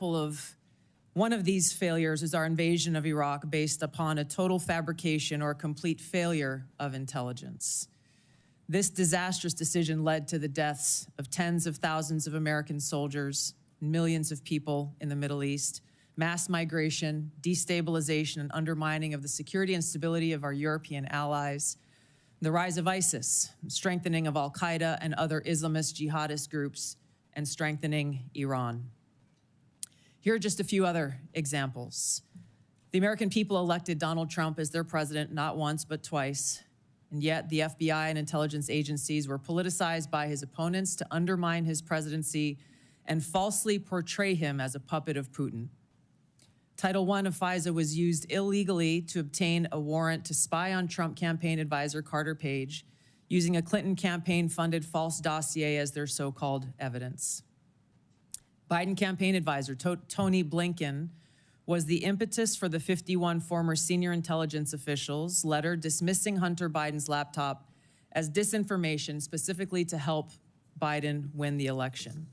of one of these failures is our invasion of Iraq based upon a total fabrication or complete failure of intelligence. This disastrous decision led to the deaths of tens of thousands of American soldiers, millions of people in the Middle East, mass migration, destabilization, and undermining of the security and stability of our European allies, the rise of ISIS, strengthening of Al-Qaeda and other Islamist jihadist groups, and strengthening Iran. Here are just a few other examples. The American people elected Donald Trump as their president not once but twice, and yet the FBI and intelligence agencies were politicized by his opponents to undermine his presidency and falsely portray him as a puppet of Putin. Title I of FISA was used illegally to obtain a warrant to spy on Trump campaign advisor Carter Page, using a Clinton campaign-funded false dossier as their so-called evidence. Biden campaign advisor Tony Blinken was the impetus for the 51 former senior intelligence officials' letter dismissing Hunter Biden's laptop as disinformation specifically to help Biden win the election.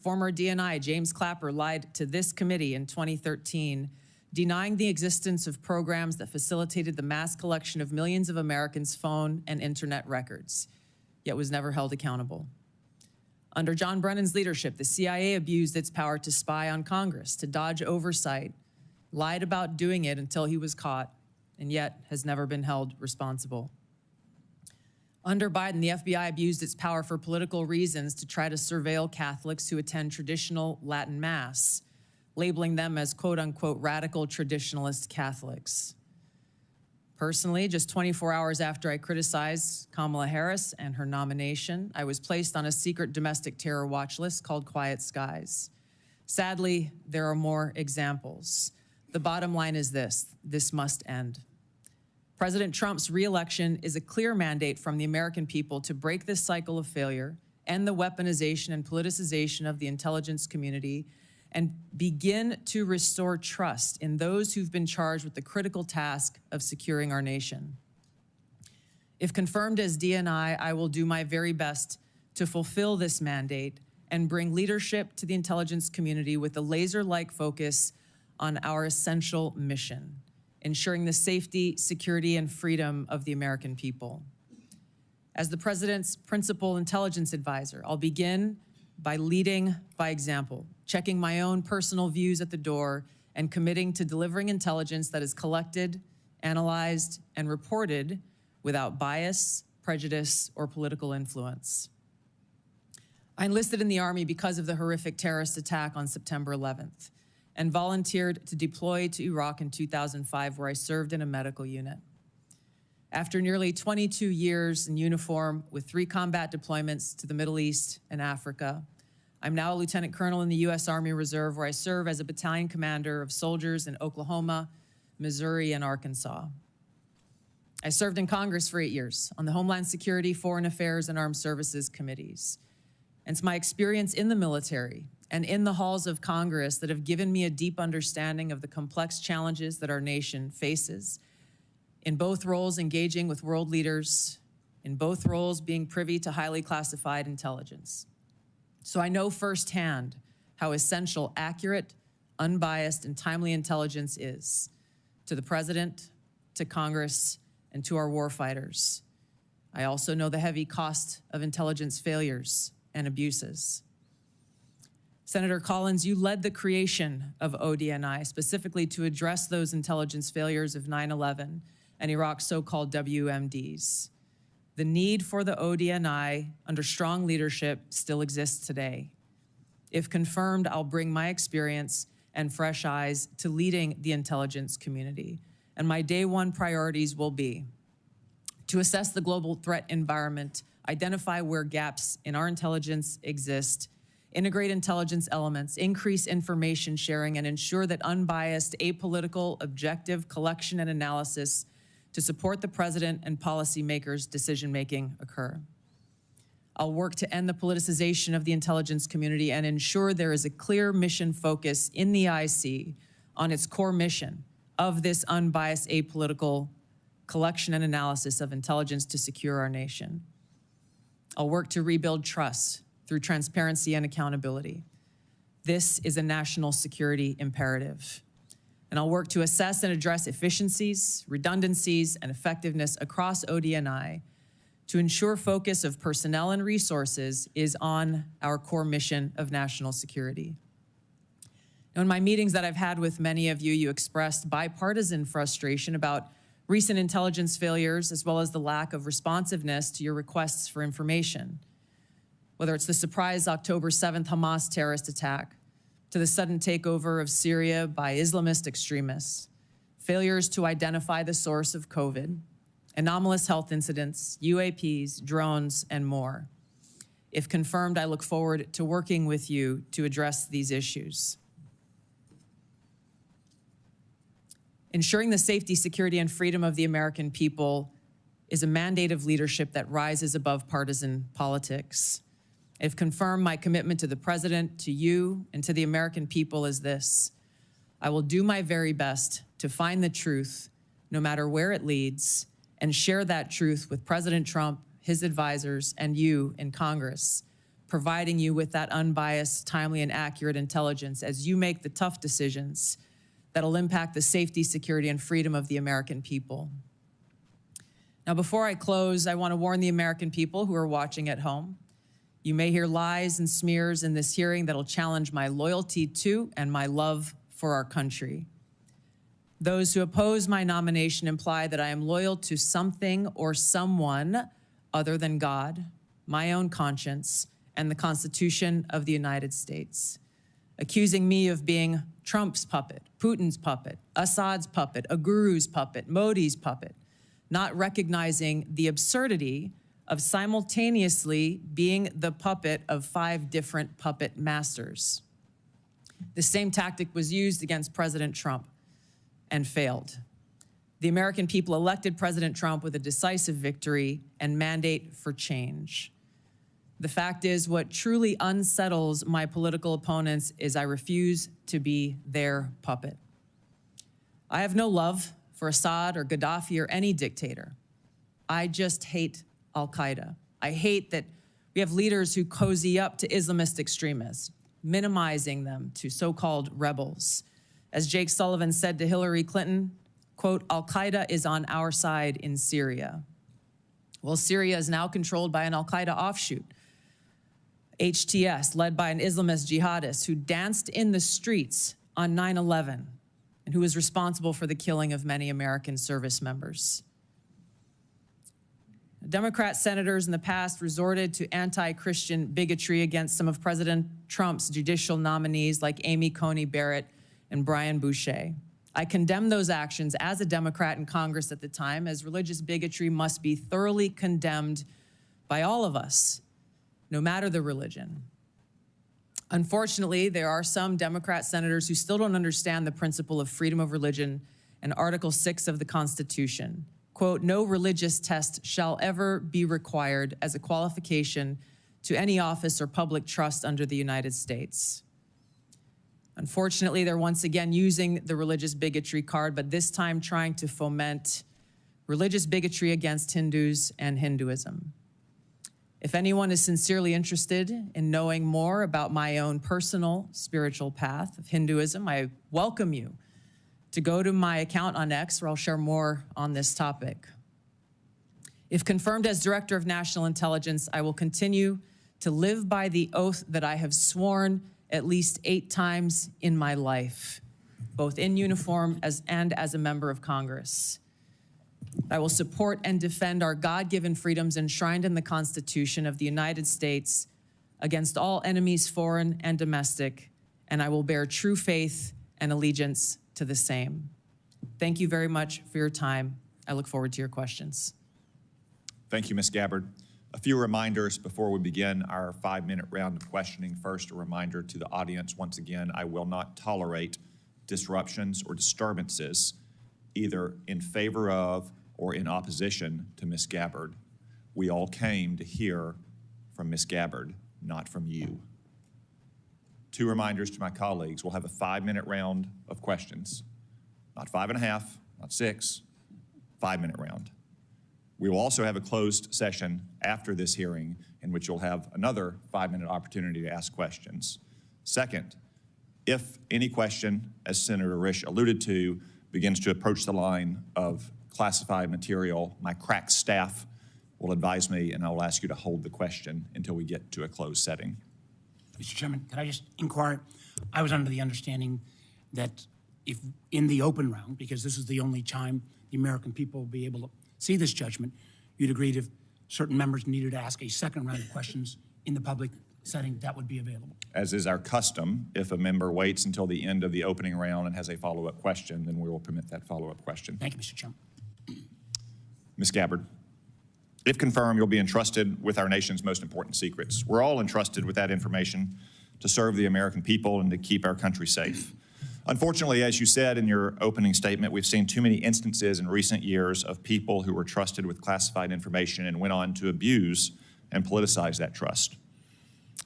Former DNI James Clapper lied to this committee in 2013, denying the existence of programs that facilitated the mass collection of millions of Americans' phone and internet records, yet was never held accountable. Under John Brennan's leadership, the CIA abused its power to spy on Congress, to dodge oversight, lied about doing it until he was caught, and yet has never been held responsible. Under Biden, the FBI abused its power for political reasons to try to surveil Catholics who attend traditional Latin Mass, labeling them as quote-unquote radical traditionalist Catholics. Personally, just 24 hours after I criticized Kamala Harris and her nomination, I was placed on a secret domestic terror watch list called Quiet Skies. Sadly, there are more examples. The bottom line is this must end. President Trump's re-election is a clear mandate from the American people to break this cycle of failure, end the weaponization and politicization of the intelligence community, and begin to restore trust in those who've been charged with the critical task of securing our nation. If confirmed as DNI, I will do my very best to fulfill this mandate and bring leadership to the intelligence community with a laser-like focus on our essential mission, ensuring the safety, security, and freedom of the American people. As the President's principal intelligence advisor, I'll begin by leading by example, checking my own personal views at the door, and committing to delivering intelligence that is collected, analyzed, and reported without bias, prejudice, or political influence. I enlisted in the Army because of the horrific terrorist attack on September 11th and volunteered to deploy to Iraq in 2005, where I served in a medical unit. After nearly 22 years in uniform with 3 combat deployments to the Middle East and Africa, I'm now a lieutenant colonel in the U.S. Army Reserve, where I serve as a battalion commander of soldiers in Oklahoma, Missouri, and Arkansas. I served in Congress for 8 years on the Homeland Security, Foreign Affairs, and Armed Services committees. And it's my experience in the military and in the halls of Congress that have given me a deep understanding of the complex challenges that our nation faces, in both roles engaging with world leaders, in both roles being privy to highly classified intelligence. So I know firsthand how essential accurate, unbiased, and timely intelligence is to the President, to Congress, and to our warfighters. I also know the heavy cost of intelligence failures and abuses. Senator Collins, you led the creation of ODNI specifically to address those intelligence failures of 9/11 and Iraq's so-called WMDs. The need for the ODNI under strong leadership still exists today. If confirmed, I'll bring my experience and fresh eyes to leading the intelligence community. And my day one priorities will be to assess the global threat environment, identify where gaps in our intelligence exist, integrate intelligence elements, increase information sharing, and ensure that unbiased, apolitical, objective collection and analysis to support the President and policymakers' decision-making occur. I'll work to end the politicization of the intelligence community and ensure there is a clear mission focus in the IC on its core mission of this unbiased, apolitical collection and analysis of intelligence to secure our nation. I'll work to rebuild trust through transparency and accountability. This is a national security imperative. And I'll work to assess and address efficiencies, redundancies, and effectiveness across ODNI to ensure focus of personnel and resources is on our core mission of national security. Now, in my meetings that I've had with many of you, you expressed bipartisan frustration about recent intelligence failures as well as the lack of responsiveness to your requests for information. Whether it's the surprise October 7th Hamas terrorist attack, to the sudden takeover of Syria by Islamist extremists, failures to identify the source of COVID, anomalous health incidents, UAPs, drones, and more. If confirmed, I look forward to working with you to address these issues. Ensuring the safety, security, and freedom of the American people is a mandate of leadership that rises above partisan politics. If confirmed, my commitment to the President, to you, and to the American people is this: I will do my very best to find the truth, no matter where it leads, and share that truth with President Trump, his advisors, and you in Congress, providing you with that unbiased, timely, and accurate intelligence as you make the tough decisions that'll impact the safety, security, and freedom of the American people. Now, before I close, I want to warn the American people who are watching at home. You may hear lies and smears in this hearing that'll challenge my loyalty to and my love for our country. Those who oppose my nomination imply that I am loyal to something or someone other than God, my own conscience, and the Constitution of the United States, accusing me of being Trump's puppet, Putin's puppet, Assad's puppet, a guru's puppet, Modi's puppet, not recognizing the absurdity of simultaneously being the puppet of 5 different puppet masters. The same tactic was used against President Trump and failed. The American people elected President Trump with a decisive victory and mandate for change. The fact is, what truly unsettles my political opponents is I refuse to be their puppet. I have no love for Assad or Gaddafi or any dictator. I just hate Al-Qaeda. I hate that we have leaders who cozy up to Islamist extremists, minimizing them to so-called rebels. As Jake Sullivan said to Hillary Clinton, quote, Al-Qaeda is on our side in Syria. Well, Syria is now controlled by an Al-Qaeda offshoot, HTS, led by an Islamist jihadist who danced in the streets on 9/11 and who was responsible for the killing of many American service members. Democrat senators in the past resorted to anti-Christian bigotry against some of President Trump's judicial nominees like Amy Coney Barrett and Brian Boucher. I condemn those actions as a Democrat in Congress at the time, as religious bigotry must be thoroughly condemned by all of us, no matter the religion. Unfortunately, there are some Democrat senators who still don't understand the principle of freedom of religion and Article 6 of the Constitution. Quote, no religious test shall ever be required as a qualification to any office or public trust under the United States. Unfortunately, they're once again using the religious bigotry card, but this time trying to foment religious bigotry against Hindus and Hinduism. If anyone is sincerely interested in knowing more about my own personal spiritual path of Hinduism, I welcome you to go to my account on X, where I'll share more on this topic. If confirmed as Director of National Intelligence, I will continue to live by the oath that I have sworn at least 8 times in my life, both in uniform and as a member of Congress. I will support and defend our God-given freedoms enshrined in the Constitution of the United States against all enemies, foreign and domestic, and I will bear true faith and allegiance to the same. Thank you very much for your time. I look forward to your questions. Thank you, Ms. Gabbard. A few reminders before we begin our 5-minute round of questioning. First, a reminder to the audience, once again, I will not tolerate disruptions or disturbances either in favor of or in opposition to Ms. Gabbard. We all came to hear from Ms. Gabbard, not from you. 2 reminders to my colleagues. We'll have a 5-minute round of questions. Not 5.5, not 6, 5-minute round. We will also have a closed session after this hearing in which you'll have another 5-minute opportunity to ask questions. Second, If any question, as Senator Risch alluded to, begins to approach the line of classified material, my crack staff will advise me, and I will ask you to hold the question until we get to a closed setting. Mr. Chairman, could I just inquire? I was under the understanding that if in the open round, because this is the only time the American people will be able to see this judgment, you'd agreed if certain members needed to ask a second round of questions in the public setting, that would be available. As is our custom, if a member waits until the end of the opening round and has a follow-up question, then we will permit that follow-up question. Thank you, Mr. Chairman. Ms. Gabbard, if confirmed, you'll be entrusted with our nation's most important secrets. We're all entrusted with that information to serve the American people and to keep our country safe. Unfortunately, as you said in your opening statement, we've seen too many instances in recent years of people who were trusted with classified information and went on to abuse and politicize that trust.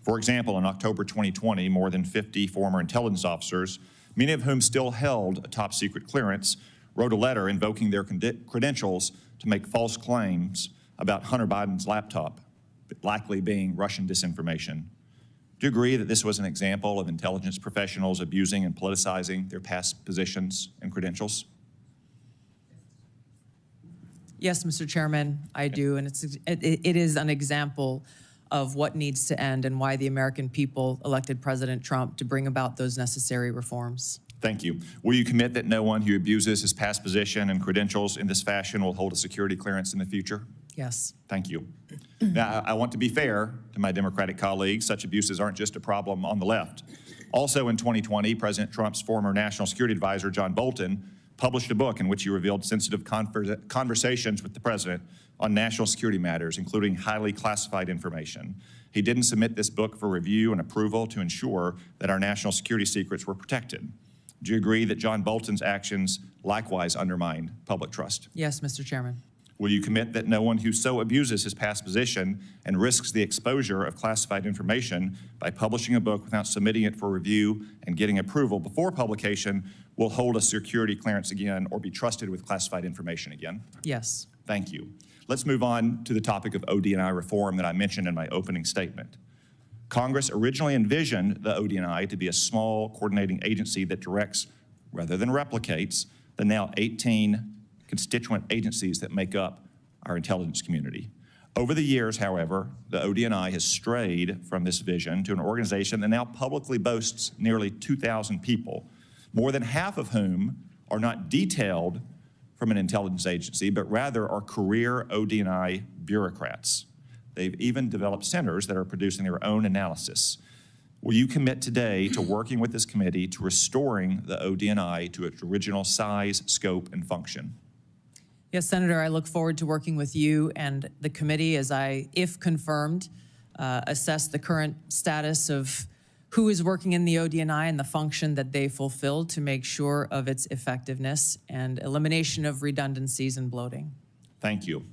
For example, in October 2020, more than 50 former intelligence officers, many of whom still held a top secret clearance, wrote a letter invoking their credentials to make false claims about Hunter Biden's laptop, likely being Russian disinformation. Do you agree that this was an example of intelligence professionals abusing and politicizing their past positions and credentials? Yes, Mr. Chairman, I do, and it is an example of what needs to end and why the American people elected President Trump to bring about those necessary reforms. Thank you. Will you commit that no one who abuses his past position and credentials in this fashion will hold a security clearance in the future? Yes. Thank you. Now, I want to be fair to my Democratic colleagues. Such abuses aren't just a problem on the left. Also in 2020, President Trump's former national security advisor, John Bolton, published a book in which he revealed sensitive conversations with the president on national security matters, including highly classified information. He didn't submit this book for review and approval to ensure that our national security secrets were protected. Do you agree that John Bolton's actions likewise undermined public trust? Yes, Mr. Chairman. Will you commit that no one who so abuses his past position and risks the exposure of classified information by publishing a book without submitting it for review and getting approval before publication will hold a security clearance again or be trusted with classified information again? Yes. Thank you. Let's move on to the topic of ODNI reform that I mentioned in my opening statement. Congress originally envisioned the ODNI to be a small coordinating agency that directs, rather than replicates, the now 18 constituent agencies that make up our intelligence community. Over the years, however, the ODNI has strayed from this vision to an organization that now publicly boasts nearly 2,000 people, more than half of whom are not detailed from an intelligence agency, but rather are career ODNI bureaucrats. They've even developed centers that are producing their own analysis. Will you commit today to working with this committee to restoring the ODNI to its original size, scope, and function? Yes, Senator, I look forward to working with you and the committee as I, if confirmed, assess the current status of who is working in the ODNI and the function that they fulfill to make sure of its effectiveness and elimination of redundancies and bloating. Thank you.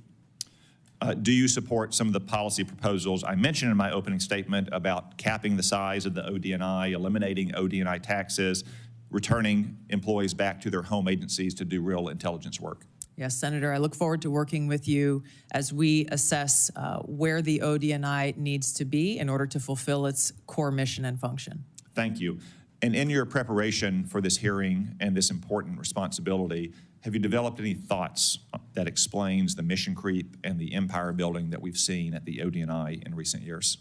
Do you support some of the policy proposals I mentioned in my opening statement about capping the size of the ODNI, eliminating ODNI taxes, returning employees back to their home agencies to do real intelligence work? Yes, Senator, I look forward to working with you as we assess where the ODNI needs to be in order to fulfill its core mission and function. Thank you. And in your preparation for this hearing and this important responsibility, have you developed any thoughts that explains the mission creep and the empire building that we've seen at the ODNI in recent years?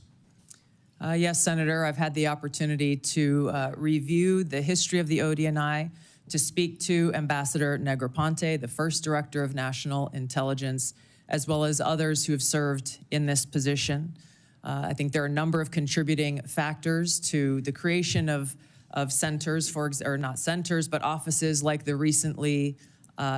Yes, Senator, I've had the opportunity to review the history of the ODNI, to speak to Ambassador Negroponte, the first Director of National Intelligence, as well as others who have served in this position. I think there are a number of contributing factors to the creation of centers, or not centers, but offices like the recently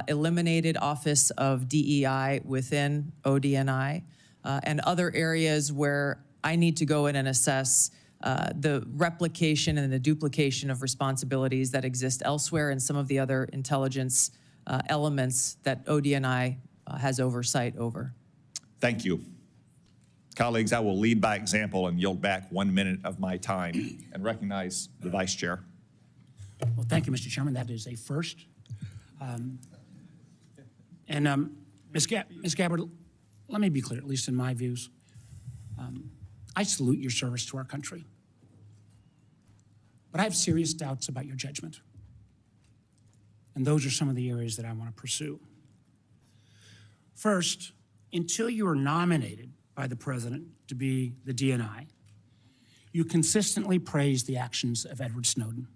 eliminated Office of DEI within ODNI, and other areas where I need to go in and assess the replication and the duplication of responsibilities that exist elsewhere and some of the other intelligence elements that ODNI has oversight over. Thank you. Colleagues, I will lead by example and yield back 1 minute of my time and recognize the Vice Chair. Well, thank you, Mr. Chairman. That is a first. Ms. Gabbard, let me be clear, at least in my views. I salute your service to our country. But I have serious doubts about your judgment. And those are some of the areas that I want to pursue. First, until you were nominated by the president to be the DNI, you consistently praised the actions of Edward Snowden,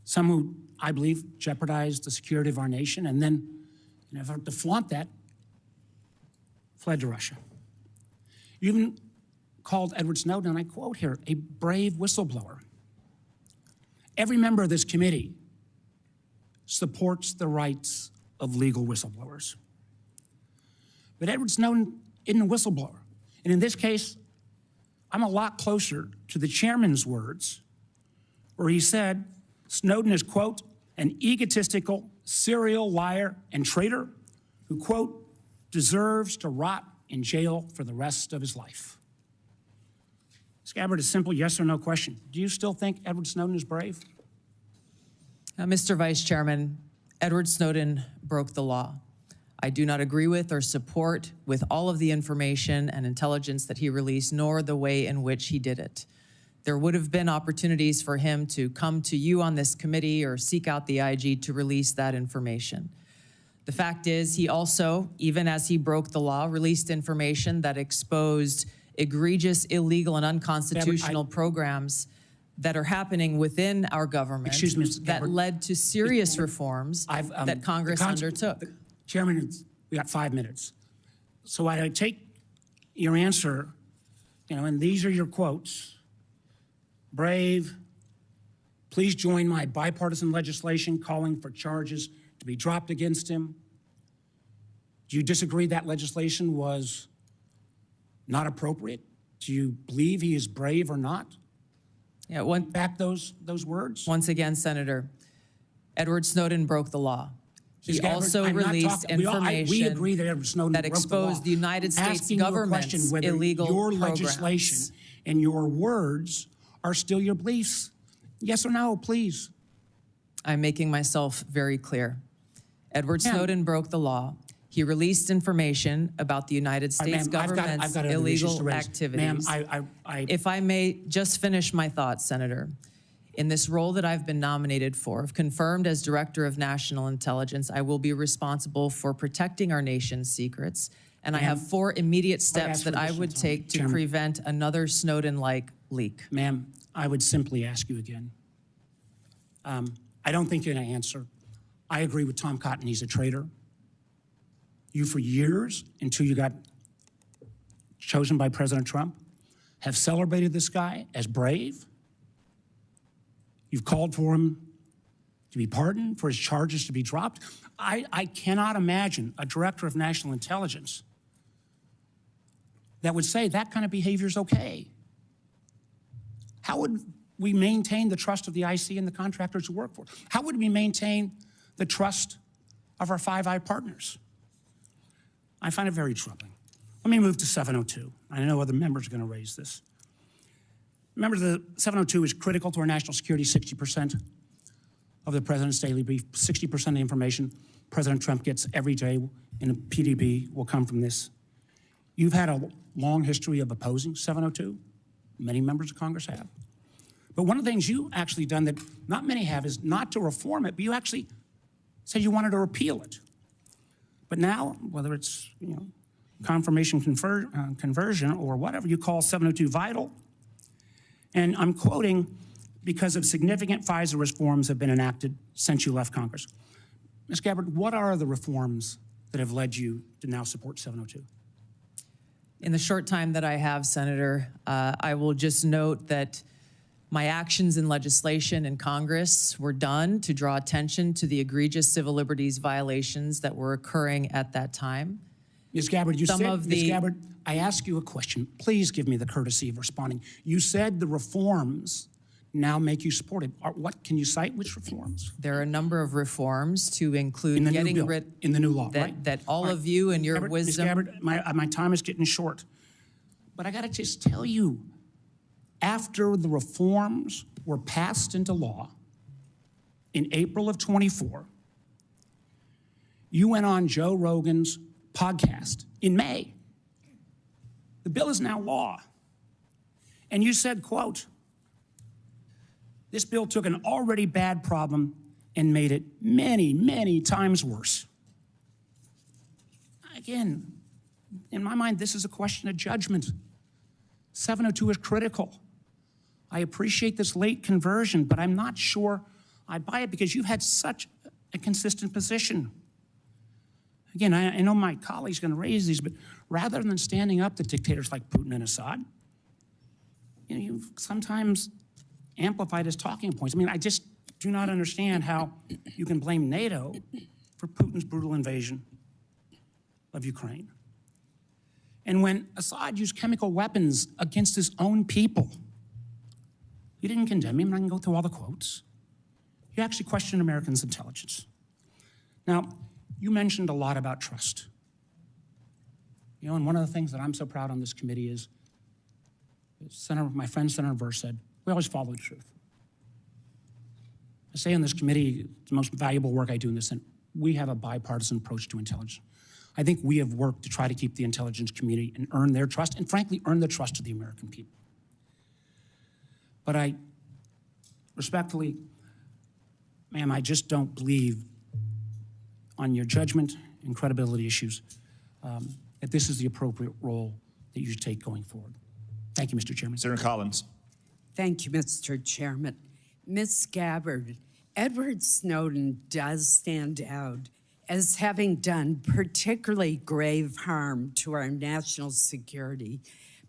some who, I believe, jeopardized the security of our nation, and then, in an effort to flaunt that, fled to Russia. You even called Edward Snowden, and I quote here, a brave whistleblower. Every member of this committee supports the rights of legal whistleblowers. But Edward Snowden isn't a whistleblower. And in this case, I'm a lot closer to the chairman's words, where he said Snowden is, quote, an egotistical, serial liar and traitor who, quote, deserves to rot in jail for the rest of his life. Ms. Gabbard, a simple yes or no question. Do you still think Edward Snowden is brave? Mr. Vice Chairman, Edward Snowden broke the law. I do not agree with or support with all of the information and intelligence that he released, nor the way in which he did it. There would have been opportunities for him to come to you on this committee or seek out the IG to release that information. The fact is, he also, even as he broke the law, released information that exposed egregious, illegal, and unconstitutional programs that are happening within our government. Excuse me, Mr. that Gabbard. led to serious reforms that Congress undertook. Chairman, we got 5 minutes. So I take your answer, and these are your quotes. Brave, please join my bipartisan legislation calling for charges to be dropped against him. Do you disagree that legislation was not appropriate? Do you believe he is brave or not? Yeah, Back those words? Once again, Senator, Edward Snowden broke the law. He Gabbard, also I'm not released talking- information we agree that Edward Snowden that broke the exposed law. the United States Asking you a government's question whether illegal your programs. legislation and your words are still your beliefs. Yes or no, please. I'm making myself very clear. Edward Snowden broke the law. He released information about the United States government's I've got other issues to illegal raise. activities. Ma'am, If I may just finish my thoughts, Senator. In this role that I've been nominated for, if confirmed as Director of National Intelligence, I will be responsible for protecting our nation's secrets, and I have 4 immediate steps that I would take to prevent another Snowden-like leak. Ma'am, I would simply ask you again. I don't think you're going to answer. I agree with Tom Cotton. He's a traitor. You, for years, until you got chosen by President Trump, have celebrated this guy as brave. You've called for him to be pardoned, for his charges to be dropped. I cannot imagine a director of national intelligence that would say that kind of behavior is okay. How would we maintain the trust of the IC and the contractors who work for it? How would we maintain the trust of our Five Eyes partners? I find it very troubling. Let me move to 702. I know other members are going to raise this. Remember, the 702 is critical to our national security. 60% of the president's daily brief, 60% of the information President Trump gets every day in a PDB will come from this. You've had a long history of opposing 702. Many members of Congress have. But one of the things you actually done that not many have is not to reform it, but you actually said you wanted to repeal it. But now, whether it's confirmation conversion or whatever, you call 702 vital. And I'm quoting, because of significant FISA reforms have been enacted since you left Congress. Ms. Gabbard, what are the reforms that have led you to now support 702? In the short time that I have, Senator, I will just note that my actions in legislation in Congress were done to draw attention to the egregious civil liberties violations that were occurring at that time. Ms. Gabbard, Ms. Gabbard, I ask you a question. Please give me the courtesy of responding. You said the reforms now make you support it. What can you cite? Which reforms? There are a number of reforms to include In the getting new bill, rid in the new law, that, right? that all of you and your wisdom. Ms. Gabbard, my time is getting short. But I got to just tell you, after the reforms were passed into law in April of 24, you went on Joe Rogan's podcast in May. The bill is now law. And you said, quote, This bill took an already bad problem and made it many, many times worse. Again, in my mind, this is a question of judgment. 702 is critical. I appreciate this late conversion, but I'm not sure I buy it because you've had such a consistent position. Again, I know my colleague's going to raise these, but rather than standing up to dictators like Putin and Assad, you've sometimes amplified his talking points. I mean, I just do not understand how you can blame NATO for Putin's brutal invasion of Ukraine. And when Assad used chemical weapons against his own people, you didn't condemn him, and I can go through all the quotes. You actually questioned Americans' intelligence. Now, you mentioned a lot about trust. And one of the things that I'm so proud on this committee is, my friend Senator Burr said, we always follow the truth. I say on this committee, it's the most valuable work I do in this Senate, we have a bipartisan approach to intelligence. I think we have worked to try to keep the intelligence community and earn their trust, and frankly, earn the trust of the American people. But I, respectfully, ma'am, I just don't believe on your judgment and credibility issues that this is the appropriate role that you should take going forward. Thank you, Mr. Chairman. Senator Collins. Thank you, Mr. Chairman. Ms. Gabbard, Edward Snowden does stand out as having done particularly grave harm to our national security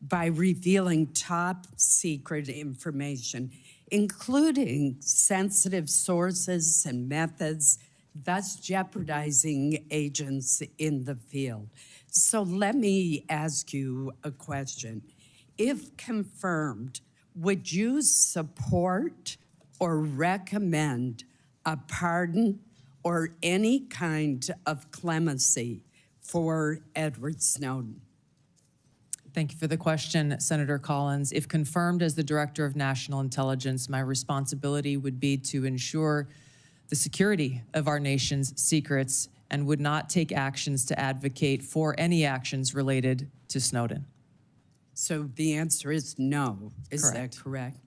by revealing top secret information, including sensitive sources and methods, thus jeopardizing agents in the field. So let me ask you a question. If confirmed, would you support or recommend a pardon or any kind of clemency for Edward Snowden? Thank you for the question, Senator Collins. If confirmed as the Director of National Intelligence, my responsibility would be to ensure the security of our nation's secrets and would not take actions to advocate for any actions related to Snowden. So the answer is no. Is Correct. that correct?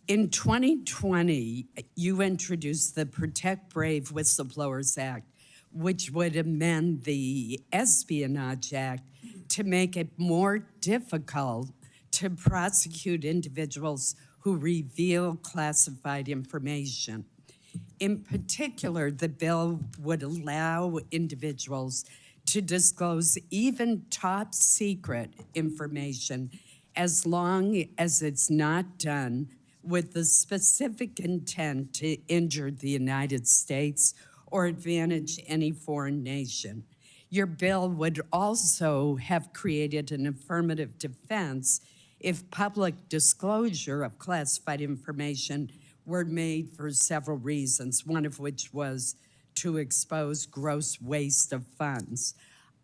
In 2020, you introduced the Protect Brave Whistleblowers Act, which would amend the Espionage Act to make it more difficult to prosecute individuals who reveal classified information. In particular, the bill would allow individuals to disclose even top secret information as long as it's not done with the specific intent to injure the United States or advantage any foreign nation. Your bill would also have created an affirmative defense if public disclosure of classified information were made for several reasons, one of which was to expose gross waste of funds.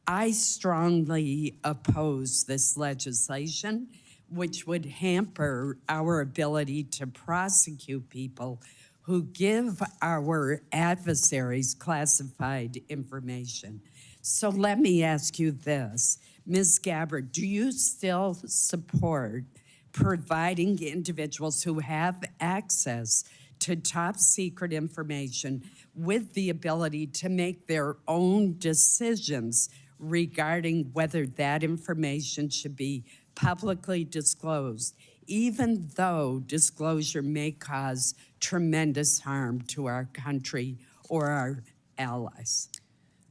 I strongly oppose this legislation, which would hamper our ability to prosecute people who give our adversaries classified information. So let me ask you this. Ms. Gabbard, do you still support providing individuals who have access to top secret information with the ability to make their own decisions regarding whether that information should be publicly disclosed, even though disclosure may cause tremendous harm to our country or our allies?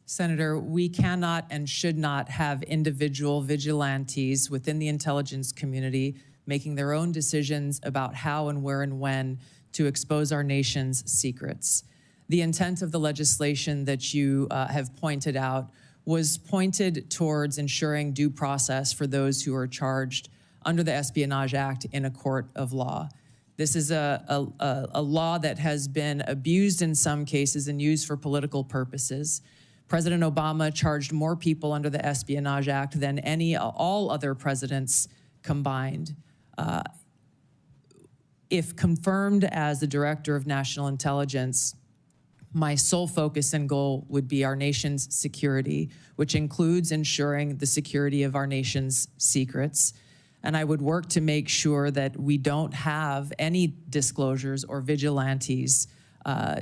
Senator, we cannot and should not have individual vigilantes within the intelligence community making their own decisions about how and where and when to expose our nation's secrets. The intent of the legislation that you have pointed out was pointed towards ensuring due process for those who are charged under the Espionage Act in a court of law. This is a law that has been abused in some cases and used for political purposes. President Obama charged more people under the Espionage Act than all other presidents combined. If confirmed as the Director of National Intelligence, my sole focus and goal would be our nation's security, which includes ensuring the security of our nation's secrets. And I would work to make sure that we don't have any disclosures or vigilantes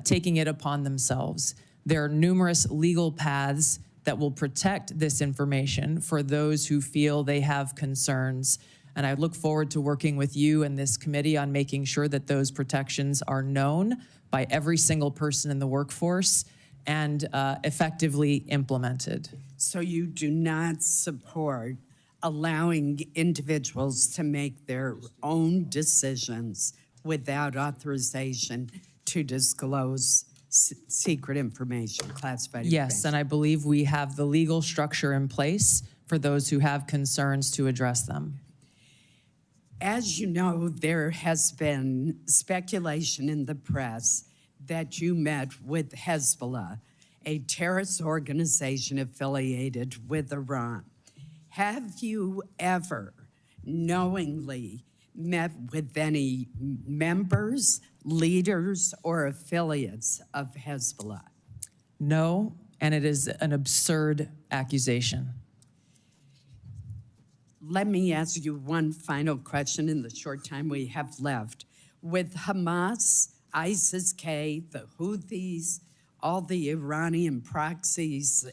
taking it upon themselves. There are numerous legal paths that will protect this information for those who feel they have concerns. And I look forward to working with you and this committee on making sure that those protections are known by every single person in the workforce and effectively implemented. So you do not support allowing individuals to make their own decisions without authorization to disclose secret information, classified information? Yes, and I believe we have the legal structure in place for those who have concerns to address them. As you know, there has been speculation in the press that you met with Hezbollah, a terrorist organization affiliated with Iran. Have you ever knowingly met with any members, leaders, or affiliates of Hezbollah? No, and it is an absurd accusation. Let me ask you one final question in the short time we have left. With Hamas, ISIS-K, the Houthis, all the Iranian proxies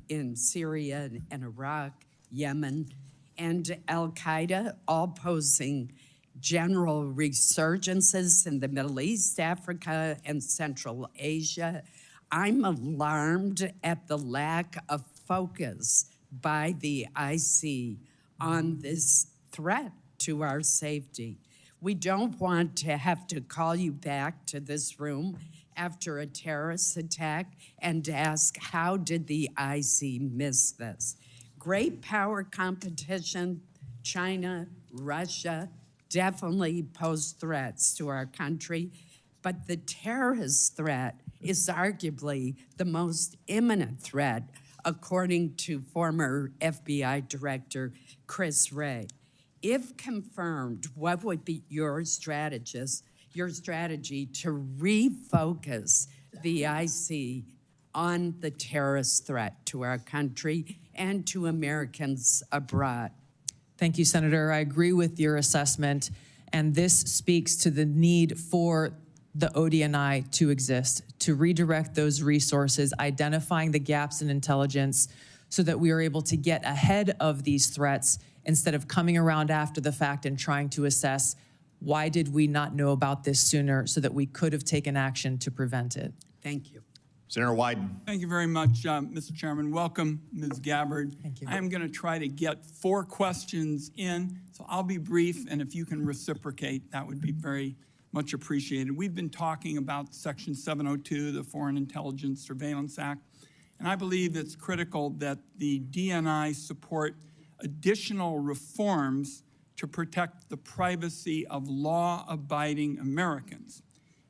in Syria and Iraq, Yemen, and Al-Qaeda all posing general resurgences in the Middle East, Africa, and Central Asia, I'm alarmed at the lack of focus by the IC on this threat to our safety. We don't want to have to call you back to this room after a terrorist attack and ask, how did the IC miss this? Great power competition, China, Russia, definitely pose threats to our country, but the terrorist threat is arguably the most imminent threat, according to former FBI Director Chris Wray. If confirmed, what would be your strategy to refocus the IC on the terrorist threat to our country and to Americans abroad? Thank you, Senator. I agree with your assessment, and this speaks to the need for the ODNI to exist, to redirect those resources, identifying the gaps in intelligence so that we are able to get ahead of these threats instead of coming around after the fact and trying to assess why did we not know about this sooner so that we could have taken action to prevent it. Thank you. Senator Wyden. Thank you very much, Mr. Chairman. Welcome, Ms. Gabbard. Thank you. I am going to try to get 4 questions in, so I'll be brief, and if you can reciprocate, that would be very much appreciated. We've been talking about Section 702, the Foreign Intelligence Surveillance Act, and I believe it's critical that the DNI support additional reforms to protect the privacy of law-abiding Americans.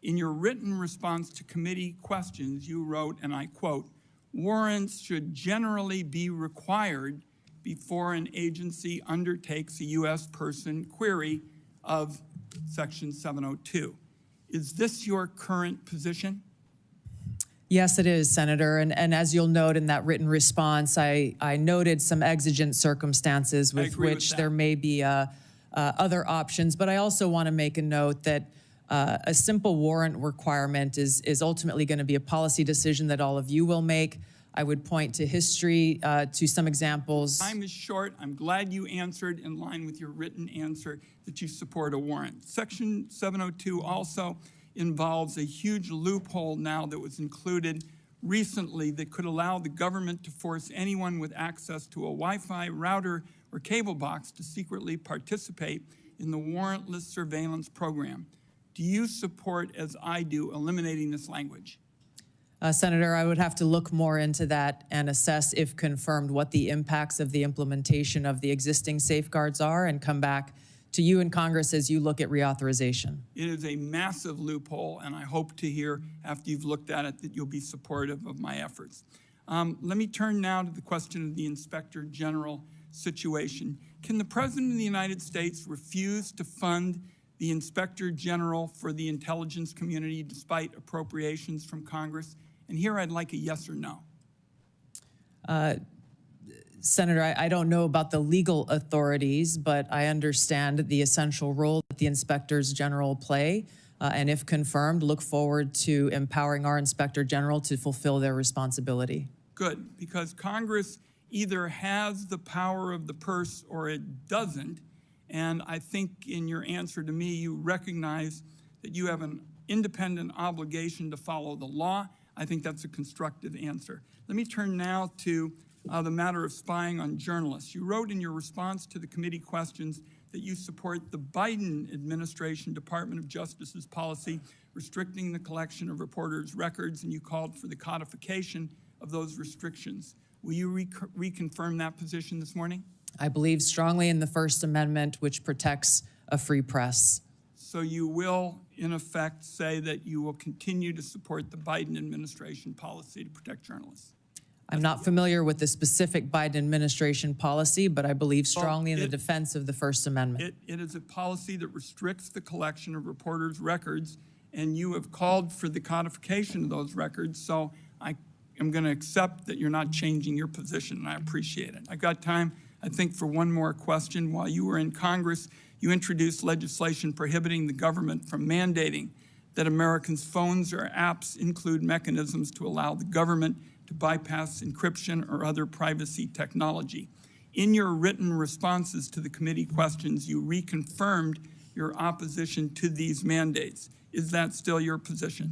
In your written response to committee questions, you wrote, and I quote, "Warrants should generally be required before an agency undertakes a U.S. person query of Section 702. Is this your current position?" Yes, it is, Senator. And as you'll note in that written response, I noted some exigent circumstances with which there may be other options. But I also want to make a note that a simple warrant requirement is ultimately going to be a policy decision that all of you will make. I would point to history, to some examples. Time is short. I'm glad you answered in line with your written answer that you support a warrant. Section 702 also involves a huge loophole now that was included recently that could allow the government to force anyone with access to a Wi-Fi router or cable box to secretly participate in the warrantless surveillance program. Do you support, as I do, eliminating this language? Senator, I would have to look more into that and assess, if confirmed, what the impacts of the implementation of the existing safeguards are and come back to you and Congress as you look at reauthorization. It is a massive loophole, and I hope to hear after you've looked at it that you'll be supportive of my efforts. Let me turn now to the question of the Inspector General situation. Can the President of the United States refuse to fund the Inspector General for the intelligence community despite appropriations from Congress? And here I'd like a yes or no. Senator, I don't know about the legal authorities, but I understand the essential role that the inspectors general play. And if confirmed, look forward to empowering our inspector general to fulfill their responsibility. Good, because Congress either has the power of the purse or it doesn't. And I think in your answer to me, you recognize that you have an independent obligation to follow the law. I think that's a constructive answer. Let me turn now to the matter of spying on journalists. You wrote in your response to the committee questions that you support the Biden administration Department of Justice's policy restricting the collection of reporters' records, and you called for the codification of those restrictions. Will you reconfirm that position this morning? I believe strongly in the First Amendment, which protects a free press. So you will, in effect, say that you will continue to support the Biden administration policy to protect journalists? I'm not familiar with the specific Biden administration policy, but I believe strongly in the defense of the First Amendment. It is a policy that restricts the collection of reporters' records, and you have called for the codification of those records, so I am going to accept that you're not changing your position, and I appreciate it. I've got time, I think, for one more question. While you were in Congress, you introduced legislation prohibiting the government from mandating that Americans' phones or apps include mechanisms to allow the government to bypass encryption or other privacy technology. In your written responses to the committee questions, you reconfirmed your opposition to these mandates. Is that still your position?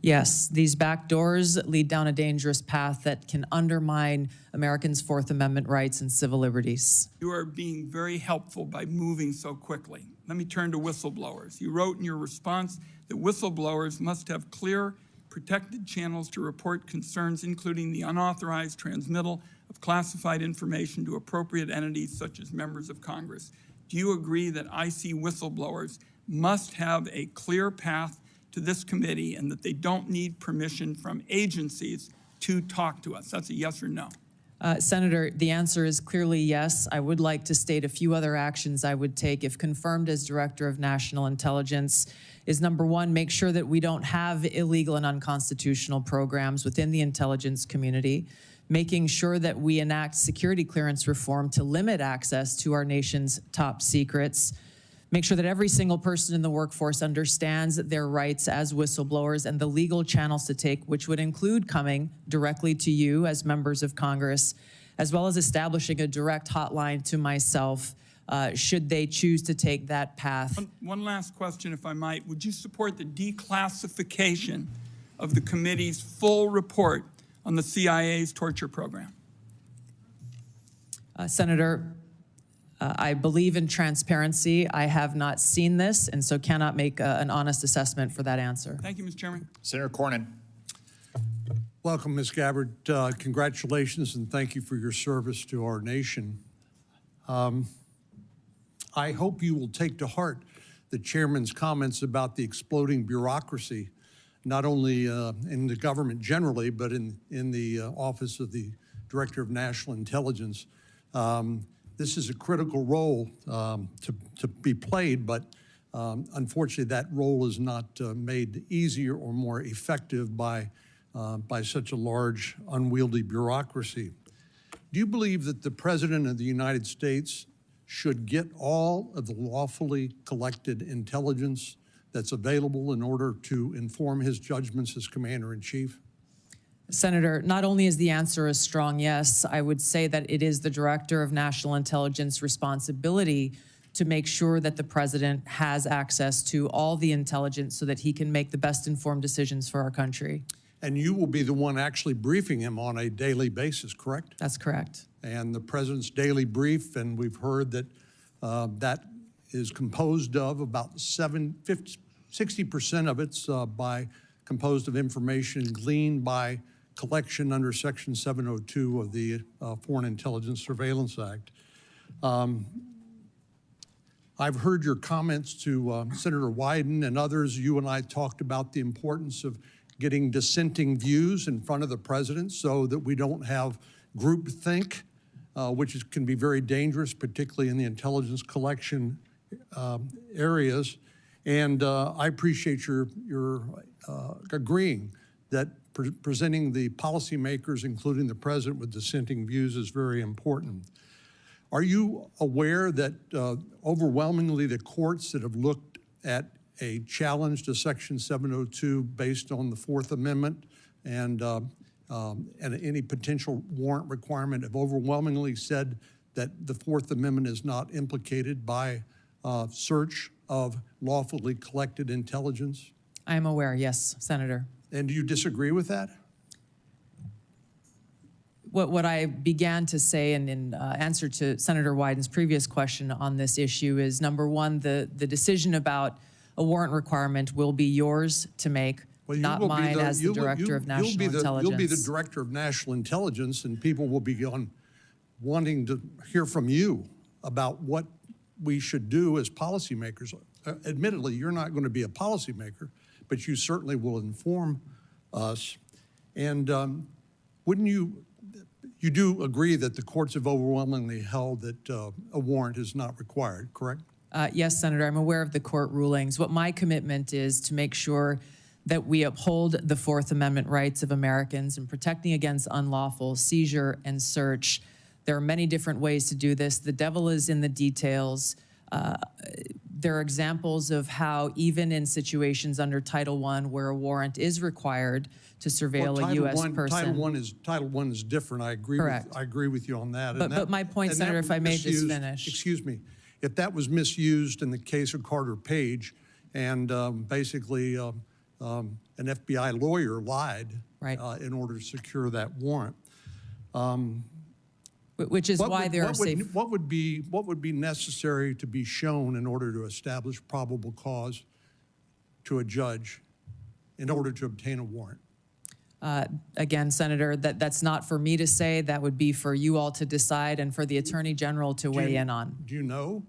Yes, these back doors lead down a dangerous path that can undermine Americans' Fourth Amendment rights and civil liberties. You are being very helpful by moving so quickly. Let me turn to whistleblowers. You wrote in your response that whistleblowers must have clear, protected channels to report concerns, including the unauthorized transmittal of classified information to appropriate entities such as members of Congress. Do you agree that IC whistleblowers must have a clear path to this committee and that they don't need permission from agencies to talk to us? That's a yes or no. Senator, the answer is clearly yes. I would like to state a few other actions I would take if confirmed as Director of National Intelligence is, number one, make sure that we don't have illegal and unconstitutional programs within the intelligence community, making sure that we enact security clearance reform to limit access to our nation's top secrets, make sure that every single person in the workforce understands their rights as whistleblowers and the legal channels to take, which would include coming directly to you as members of Congress, as well as establishing a direct hotline to myself should they choose to take that path. One last question, if I might. Would you support the declassification of the committee's full report on the CIA's torture program? Senator, I believe in transparency. I have not seen this, and so cannot make an honest assessment for that answer. Thank you, Mr. Chairman. Senator Cornyn. Welcome, Ms. Gabbard. Congratulations and thank you for your service to our nation. I hope you will take to heart the chairman's comments about the exploding bureaucracy, not only in the government generally, but in the office of the Director of National Intelligence. This is a critical role to be played, but unfortunately that role is not made easier or more effective by such a large, unwieldy bureaucracy. Do you believe that the President of the United States should get all of the lawfully collected intelligence that's available in order to inform his judgments as Commander-in-Chief? Senator, not only is the answer a strong yes, I would say that it is the Director of National Intelligence responsibility to make sure that the President has access to all the intelligence so that he can make the best informed decisions for our country. And you will be the one actually briefing him on a daily basis, correct? That's correct. And the President's daily brief, and we've heard that that is composed of about 60% of it's composed of information gleaned by collection under Section 702 of the Foreign Intelligence Surveillance Act. I've heard your comments to Senator Wyden and others. You and I talked about the importance of getting dissenting views in front of the President so that we don't have groupthink, which can be very dangerous, particularly in the intelligence collection areas. And I appreciate your agreeing that presenting the policymakers, including the president, with dissenting views is very important. Are you aware that overwhelmingly the courts that have looked at a challenge to Section 702 based on the Fourth Amendment and any potential warrant requirement have overwhelmingly said that the Fourth Amendment is not implicated by search of lawfully collected intelligence? I am aware, yes, Senator. And do you disagree with that? What I began to say in answer to Senator Wyden's previous question on this issue is, number one, the decision about a warrant requirement will be yours to make, not mine as the Director of National Intelligence. You'll be the Director of National Intelligence, and people will be wanting to hear from you about what we should do as policymakers. Admittedly, you're not going to be a policymaker, but you certainly will inform us. And wouldn't you do agree that the courts have overwhelmingly held that a warrant is not required, correct? Yes, Senator, I'm aware of the court rulings. What my commitment is to make sure that we uphold the Fourth Amendment rights of Americans in protecting against unlawful seizure and search. There are many different ways to do this. The devil is in the details. There are examples of how even in situations under Title I where a warrant is required to surveil a U.S. person. Title I is different. I agree. Correct. I agree with you on that. But my point, Senator, if I may just finish. Excuse me. If that was misused in the case of Carter Page, and basically an FBI lawyer lied in order to secure that warrant. Which is why there are safe. What would be necessary to be shown in order to establish probable cause to a judge in order to obtain a warrant? Again, Senator, that's not for me to say. That would be for you all to decide and for the Attorney General to weigh in on. Do you know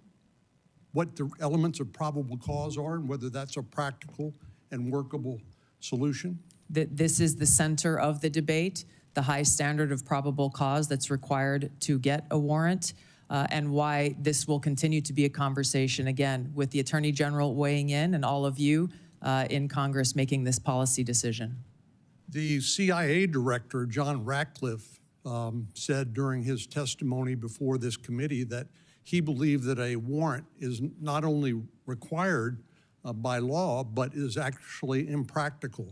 what the elements of probable cause are and whether that's a practical and workable solution? This is the center of the debate, the high standard of probable cause that's required to get a warrant, and why this will continue to be a conversation, again, with the Attorney General weighing in and all of you in Congress making this policy decision. The CIA director, John Ratcliffe, said during his testimony before this committee that he believed that a warrant is not only required by law, but is actually impractical.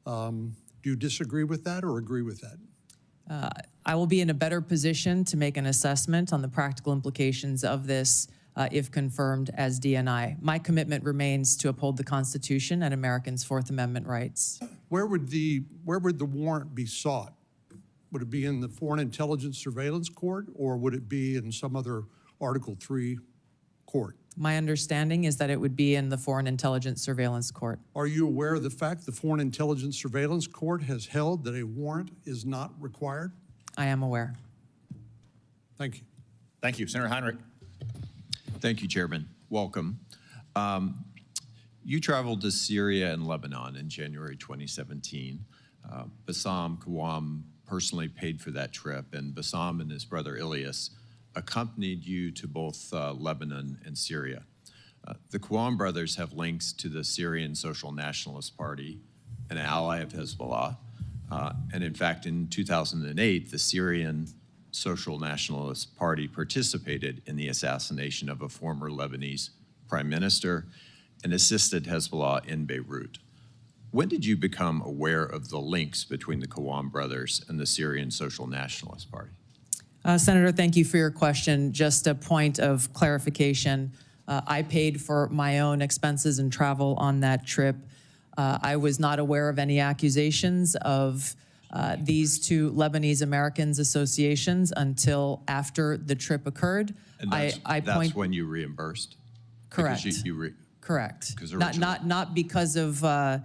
Do you disagree with that or agree with that? I will be in a better position to make an assessment on the practical implications of this if confirmed as DNI. My commitment remains to uphold the Constitution and Americans' Fourth Amendment rights. Where would the warrant be sought? Would it be in the Foreign Intelligence Surveillance Court, or would it be in some other Article III court? My understanding is that it would be in the Foreign Intelligence Surveillance Court. Are you aware of the fact the Foreign Intelligence Surveillance Court has held that a warrant is not required? I am aware. Thank you. Thank you. Senator Heinrich. Thank you, Chairman. Welcome. You traveled to Syria and Lebanon in January 2017. Bassam Kawam personally paid for that trip, and Bassam and his brother Ilyas accompanied you to both Lebanon and Syria. The Kawam brothers have links to the Syrian Social Nationalist Party, an ally of Hezbollah. And in fact, in 2008, the Syrian Social Nationalist Party participated in the assassination of a former Lebanese prime minister and assisted Hezbollah in Beirut. When did you become aware of the links between the Kawam brothers and the Syrian Social Nationalist Party? Senator, thank you for your question. Just a point of clarification. I paid for my own expenses and travel on that trip. I was not aware of any accusations of these two Lebanese Americans associations until after the trip occurred. And that's when you reimbursed? Correct. Correct. Not because of, I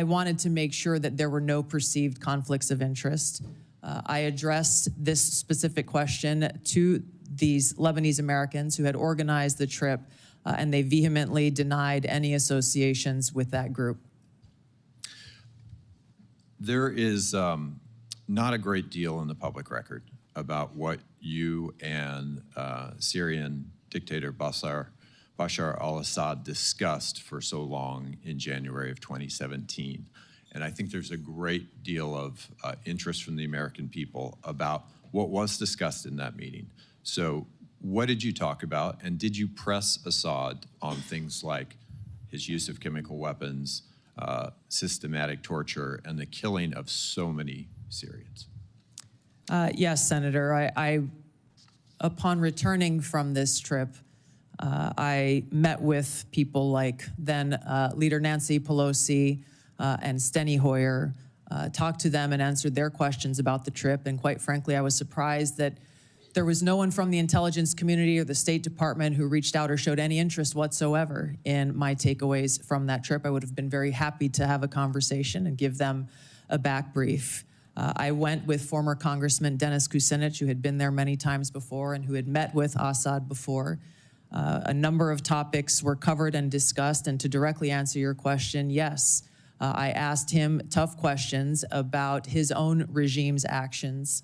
wanted to make sure that there were no perceived conflicts of interest. I addressed this specific question to these Lebanese Americans who had organized the trip, and they vehemently denied any associations with that group. There is not a great deal in the public record about what you and Syrian dictator Bashar al-Assad discussed for so long in January of 2017. And I think there's a great deal of interest from the American people about what was discussed in that meeting. So what did you talk about? And did you press Assad on things like his use of chemical weapons, systematic torture, and the killing of so many Syrians? Yes, Senator. Upon returning from this trip, I met with people like then Leader Nancy Pelosi and Steny Hoyer, talked to them and answered their questions about the trip. And quite frankly, I was surprised that there was no one from the intelligence community or the State Department who reached out or showed any interest whatsoever in my takeaways from that trip. I would have been very happy to have a conversation and give them a back brief. I went with former Congressman Dennis Kucinich, who had been there many times before and who had met with Assad before. A number of topics were covered and discussed, and to directly answer your question, yes, I asked him tough questions about his own regime's actions,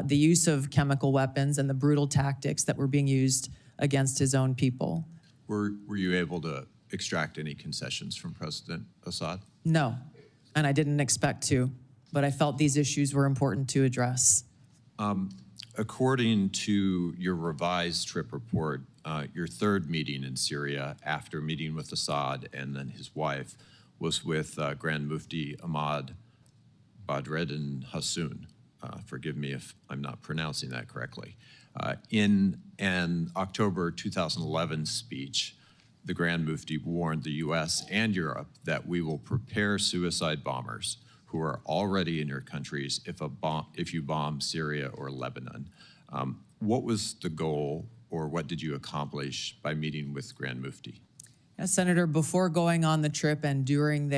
the use of chemical weapons and the brutal tactics that were being used against his own people. Were you able to extract any concessions from President Assad? No, and I didn't expect to, but I felt these issues were important to address. According to your revised trip report, your third meeting in Syria after meeting with Assad and then his wife was with Grand Mufti Ahmad Badreddin Hassoun. Forgive me if I'm not pronouncing that correctly. In an October 2011 speech, the Grand Mufti warned the US and Europe that we will prepare suicide bombers who are already in your countries if you bomb Syria or Lebanon. What was the goal, or what did you accomplish by meeting with Grand Mufti? Yes, Senator, before going on the trip and during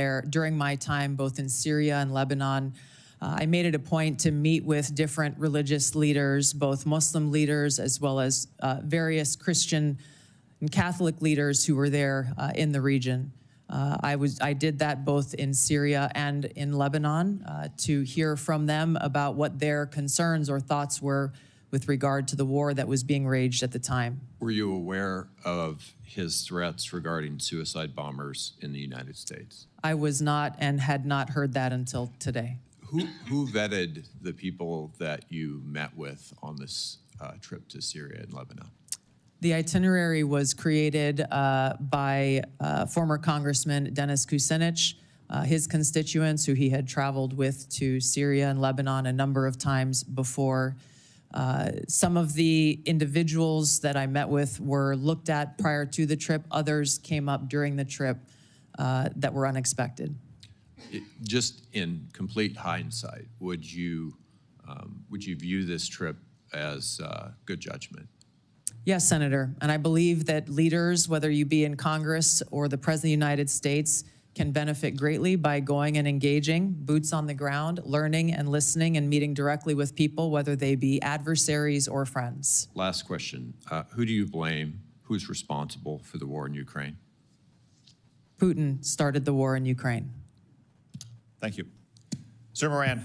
my time both in Syria and Lebanon, I made it a point to meet with different religious leaders, both Muslim leaders as well as various Christian and Catholic leaders who were there in the region. I did that both in Syria and in Lebanon to hear from them about what their concerns or thoughts were with regard to the war that was being waged at the time. Were you aware of his threats regarding suicide bombers in the United States? I was not and had not heard that until today. Who vetted the people that you met with on this trip to Syria and Lebanon? The itinerary was created by former Congressman Dennis Kucinich, his constituents who he had traveled with to Syria and Lebanon a number of times before. Some of the individuals that I met with were looked at prior to the trip. Others came up during the trip that were unexpected. Just in complete hindsight, would you view this trip as good judgment? Yes, Senator, and I believe that leaders, whether you be in Congress or the President of the United States, can benefit greatly by going and engaging, boots on the ground, learning and listening and meeting directly with people, whether they be adversaries or friends. Last question. Who do you blame? Who's responsible for the war in Ukraine? Putin started the war in Ukraine. Thank you. Sir Moran,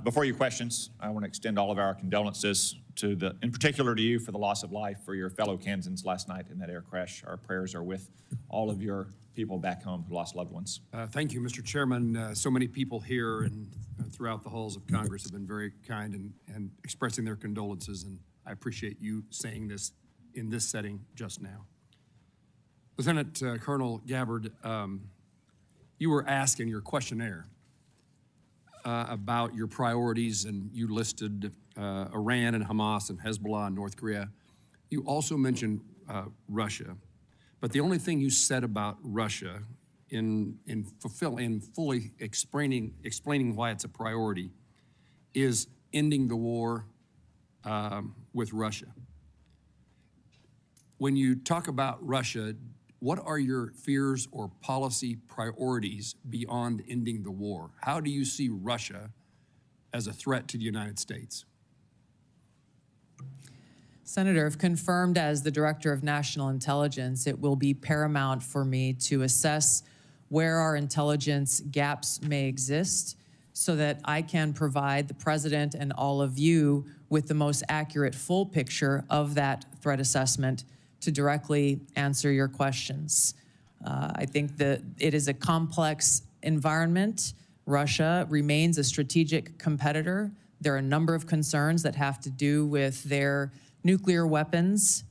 before your questions, I want to extend all of our condolences in particular to you for the loss of life for your fellow Kansans last night in that air crash. Our prayers are with all of your people back home who lost loved ones. Thank you, Mr. Chairman. So many people here and throughout the halls of Congress have been very kind and expressing their condolences, and I appreciate you saying this in this setting just now. Lieutenant Colonel Gabbard, you were asked in your questionnaire about your priorities, and you listed Iran and Hamas and Hezbollah and North Korea. You also mentioned Russia, but the only thing you said about Russia in fully explaining why it's a priority is ending the war with Russia. When you talk about Russia, what are your fears or policy priorities beyond ending the war? How do you see Russia as a threat to the United States? Senator, if confirmed as the Director of National Intelligence, it will be paramount for me to assess where our intelligence gaps may exist so that I can provide the President and all of you with the most accurate full picture of that threat assessment to directly answer your questions. I think that it is a complex environment Russia remains a strategic competitor. There are a number of concerns that have to do with their nuclear weapons,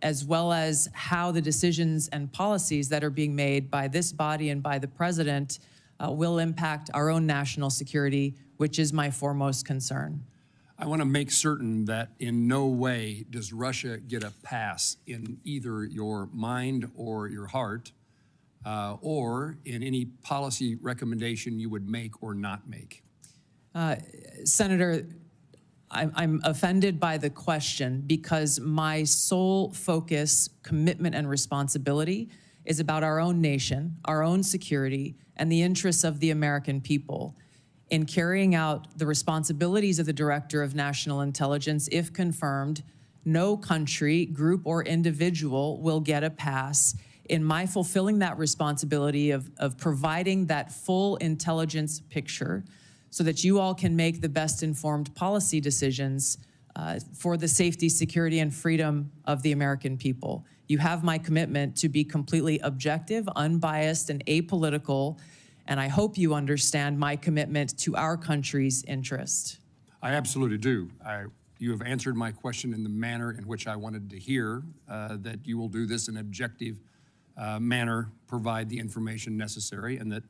as well as how the decisions and policies that are being made by this body and by the president will impact our own national security, which is my foremost concern. I want to make certain that in no way does Russia get a pass in either your mind or your heart, or in any policy recommendation you would make or not make. Senator, I'm offended by the question because my sole focus, commitment, and responsibility is about our own nation, our own security, and the interests of the American people. In carrying out the responsibilities of the Director of National Intelligence, if confirmed, no country, group, or individual will get a pass in my fulfilling that responsibility of providing that full intelligence picture so that you all can make the best informed policy decisions for the safety, security, and freedom of the American people. You have my commitment to be completely objective, unbiased, and apolitical, and I hope you understand my commitment to our country's interest. I absolutely do. You have answered my question in the manner in which I wanted to hear, that you will do this in an objective manner, provide the information necessary, and that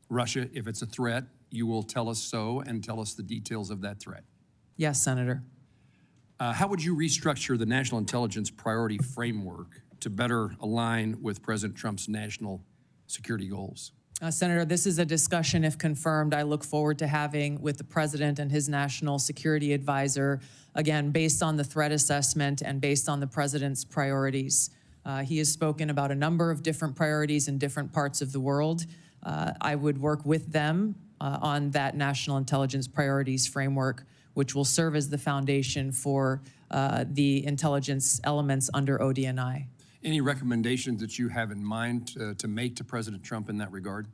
Russia, if it's a threat, you will tell us so and tell us the details of that threat. Yes, Senator. How would you restructure the national intelligence priority framework to better align with President Trump's national security goals? Senator, this is a discussion, if confirmed, I look forward to having with the President and his national security advisor, again, based on the threat assessment and based on the President's priorities. He has spoken about a number of different priorities in different parts of the world. I would work with them on that national intelligence priorities framework, which will serve as the foundation for the intelligence elements under ODNI. Any recommendations that you have in mind to make to President Trump in that regard?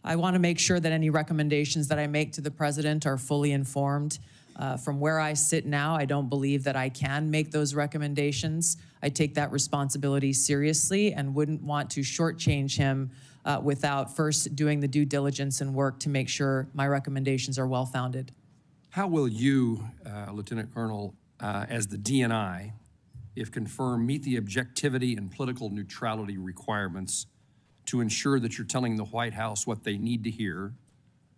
I want to make sure that any recommendations that I make to the President are fully informed. From where I sit now, I don't believe that I can make those recommendations. I take that responsibility seriously and wouldn't want to shortchange him without first doing the due diligence and work to make sure my recommendations are well-founded. How will you, Lieutenant Colonel, as the DNI, if confirmed, meet the objectivity and political neutrality requirements to ensure that you're telling the White House what they need to hear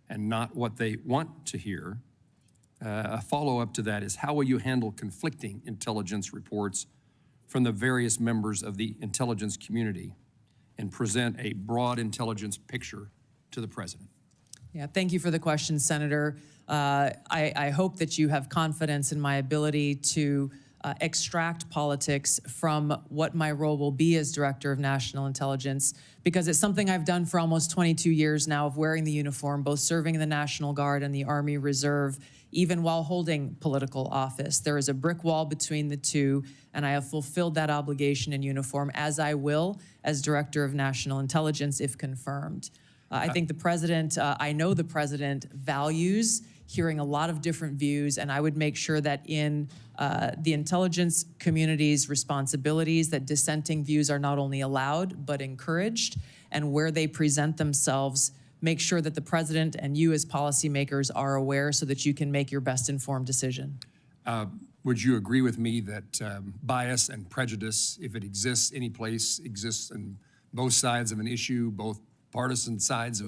and not what they want to hear? A follow-up to that is, how will you handle conflicting intelligence reports from the various members of the intelligence community and present a broad intelligence picture to the President? Yeah, thank you for the question, Senator. I hope that you have confidence in my ability to extract politics from what my role will be as Director of National Intelligence, because it's something I've done for almost 22 years now of wearing the uniform, both serving in the National Guard and the Army Reserve, even while holding political office. There is a brick wall between the two, and I have fulfilled that obligation in uniform, as I will as Director of National Intelligence, if confirmed. I think the President, I know the President values hearing a lot of different views, and I would make sure that in the intelligence community's responsibilities that dissenting views are not only allowed, but encouraged, and where they present themselves, make sure that the President and you as policymakers are aware so that you can make your best informed decision. Would you agree with me that bias and prejudice, if it exists any place, exists in both sides of an issue, both partisan sides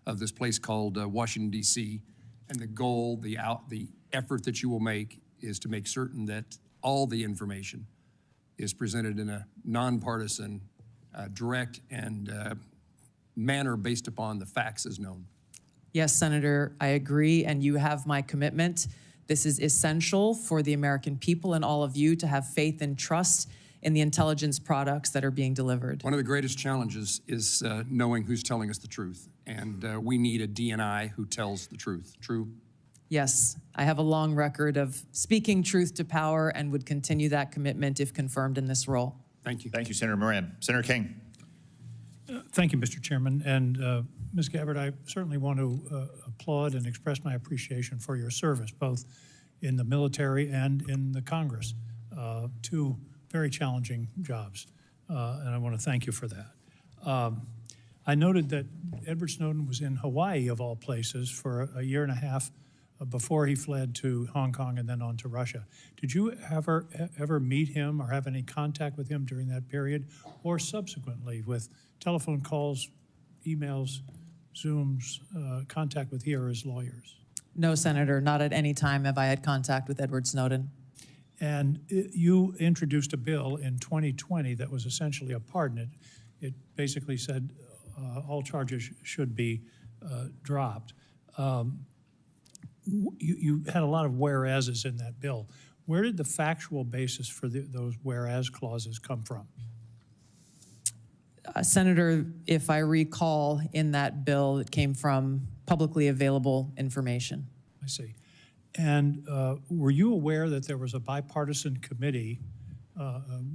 of this place called Washington, D.C., and the goal, the effort that you will make is to make certain that all the information is presented in a nonpartisan, direct, and manner based upon the facts as known? Yes, Senator, I agree, and you have my commitment. This is essential for the American people and all of you to have faith and trust in the intelligence products that are being delivered. One of the greatest challenges is knowing who's telling us the truth, and we need a DNI who tells the truth. True? Yes, I have a long record of speaking truth to power and would continue that commitment if confirmed in this role. Thank you. Thank you, Senator Moran. Senator King. Thank you, Mr. Chairman. And Ms. Gabbard, I certainly want to applaud and express my appreciation for your service, both in the military and in the Congress. Two very challenging jobs, and I want to thank you for that. I noted that Edward Snowden was in Hawaii, of all places, for a year and a half before he fled to Hong Kong and then on to Russia. Did you ever meet him or have any contact with him during that period, or subsequently with telephone calls, emails, Zooms, contact with he or his lawyers? No, Senator, not at any time have I had contact with Edward Snowden. And you introduced a bill in 2020 that was essentially a pardon. It basically said all charges should be dropped. You had a lot of whereases in that bill. Where did the factual basis for those whereas clauses come from? Senator, if I recall, in that bill, it came from publicly available information. I see. And were you aware that there was a bipartisan committee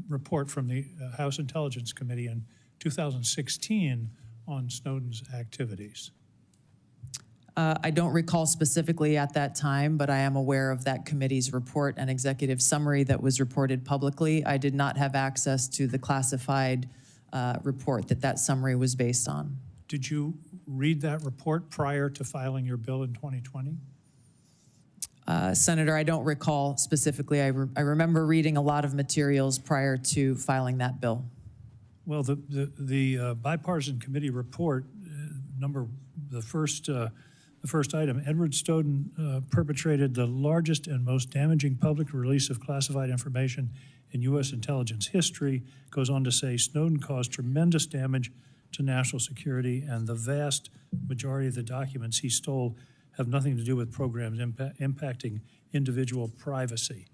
report from the House Intelligence Committee in 2016 on Snowden's activities? I don't recall specifically at that time, but I am aware of that committee's report and executive summary that was reported publicly. I did not have access to the classified report that summary was based on. Did you read that report prior to filing your bill in 2020? Senator, I don't recall specifically. I remember reading a lot of materials prior to filing that bill. Well, the bipartisan committee report, the first item, Edward Snowden perpetrated the largest and most damaging public release of classified information in U.S. intelligence history. Goes on to say Snowden caused tremendous damage to national security, and the vast majority of the documents he stole have nothing to do with programs impacting individual privacy.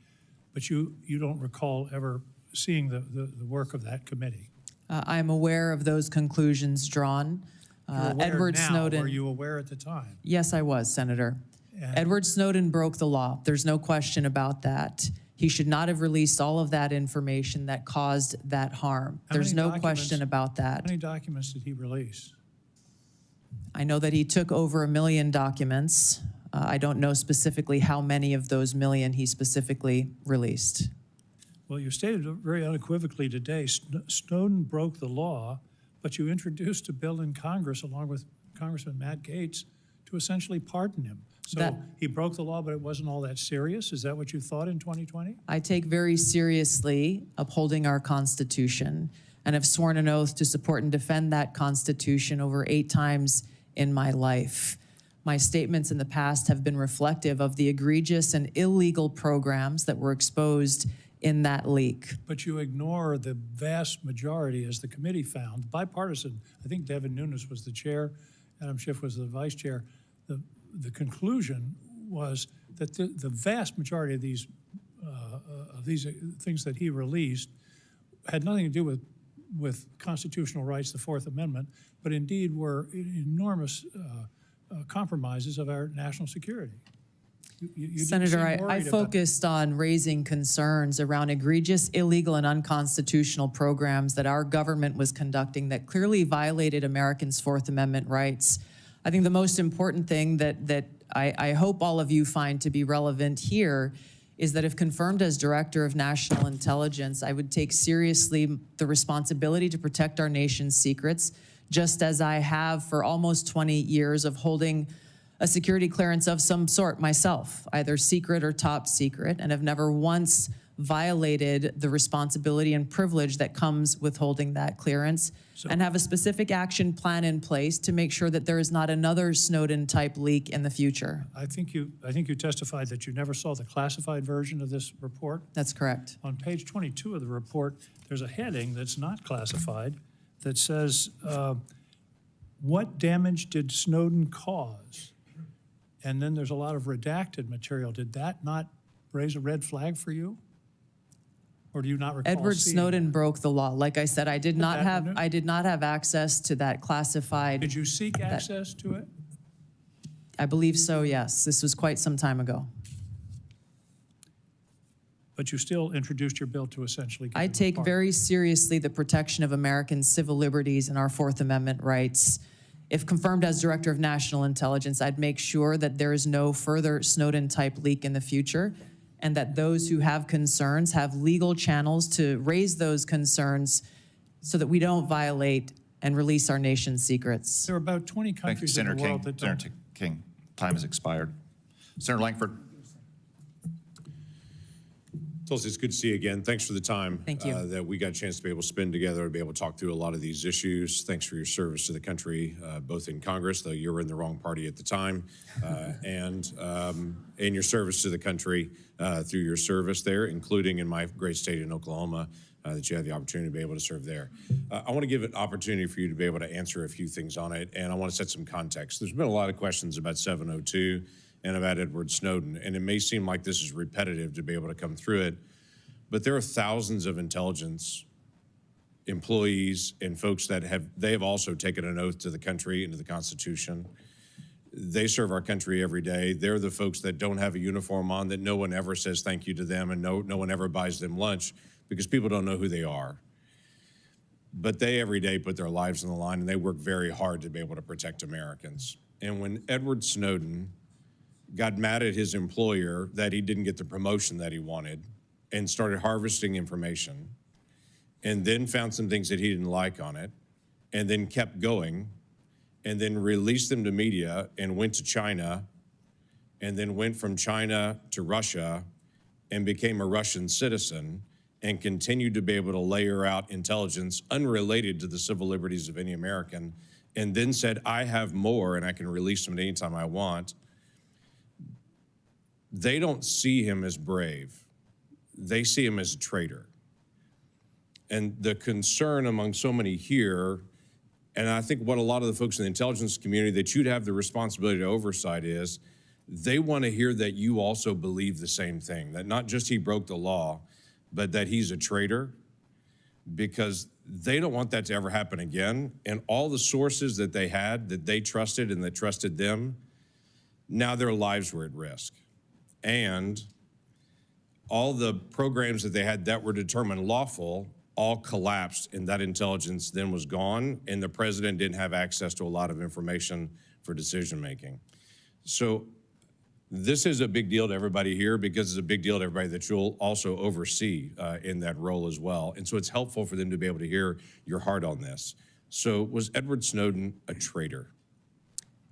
But you don't recall ever seeing the work of that committee? I'm aware of those conclusions drawn. Edward Snowden. Were you aware at the time? Yes, I was, Senator. And Edward Snowden broke the law. There's no question about that. He should not have released all of that information that caused that harm. There's no question about that. How many documents did he release? I know that he took over 1 million documents. I don't know specifically how many of those 1 million he specifically released. Well, you stated very unequivocally today, Snowden broke the law, but you introduced a bill in Congress along with Congressman Matt Gaetz to essentially pardon him. So he broke the law, but it wasn't all that serious? Is that what you thought in 2020? I take very seriously upholding our Constitution and have sworn an oath to support and defend that Constitution over 8 times in my life. My statements in the past have been reflective of the egregious and illegal programs that were exposed in that leak. But you ignore the vast majority, as the committee found, bipartisan. I think Devin Nunes was the chair, Adam Schiff was the vice chair. The conclusion was that the vast majority of these things that he released had nothing to do with constitutional rights, the Fourth Amendment, but indeed were enormous compromises of our national security. You Senator, I focused on raising concerns around egregious, illegal, and unconstitutional programs that our government was conducting that clearly violated Americans' Fourth Amendment rights. I think the most important thing that I hope all of you find to be relevant here is that if confirmed as Director of National Intelligence, I would take seriously the responsibility to protect our nation's secrets, just as I have for almost 20 years of holding a security clearance of some sort myself, either secret or top secret, and have never once violated the responsibility and privilege that comes with holding that clearance, and have a specific action plan in place to make sure that there is not another Snowden-type leak in the future. I think you testified that you never saw the classified version of this report. That's correct. On page 22 of the report, there's a heading that's not classified that says, what damage did Snowden cause? And then there's a lot of redacted material. Did that not raise a red flag for you? Or do you not recall Edward seeing Snowden that? broke the law. Like I said, I did not have access to that classified. Did you seek access to it? I believe so, yes. This was quite some time ago. But you still introduced your bill to essentially give I him a take pardon. very seriously the protection of American civil liberties and our Fourth Amendment rights. If confirmed as Director of National Intelligence, I'd make sure that there is no further Snowden-type leak in the future, and that those who have concerns have legal channels to raise those concerns so that we don't violate and release our nation's secrets. There are about 20 Thank you, countries in Senator the King. world that don't. Senator King, time has expired. Senator Langford. Tulsi, it's good to see you again. Thanks for the time Thank you. that we got a chance to be able to spend together, to be able to talk through a lot of these issues. Thanks for your service to the country, both in Congress, though you were in the wrong party at the time, and your service to the country through your service there, including in my great state in Oklahoma, that you had the opportunity to be able to serve there. I want to give an opportunity for you to be able to answer a few things on it, and I want to set some context. There's been a lot of questions about 702 and about Edward Snowden, and it may seem like this is repetitive to be able to come through it, but there are thousands of intelligence employees and folks that they have also taken an oath to the country and to the Constitution. They serve our country every day. They're the folks that don't have a uniform on, that no one ever says thank you to them, and no one ever buys them lunch because people don't know who they are. But they every day put their lives on the line, and they work very hard to be able to protect Americans. And when Edward Snowden got mad at his employer that he didn't get the promotion that he wanted and started harvesting information, and then found some things that he didn't like on it, and then kept going, and then released them to media and went to China, and then went from China to Russia and became a Russian citizen and continued to be able to layer out intelligence unrelated to the civil liberties of any American, and then said, I have more and I can release them at any time I want. They don't see him as brave. They see him as a traitor. And the concern among so many here, and I think what a lot of the folks in the intelligence community that you'd have the responsibility to oversight is, they want to hear that you also believe the same thing, that not just he broke the law, but that he's a traitor, because they don't want that to ever happen again. And all the sources that they had, that they trusted and that trusted them, now their lives were at risk. And all the programs that they had that were determined lawful all collapsed, and that intelligence then was gone, and the president didn't have access to a lot of information for decision making. So this is a big deal to everybody here, because it's a big deal to everybody that you'll also oversee in that role as well. And so it's helpful for them to be able to hear your heart on this. So was Edward Snowden a traitor?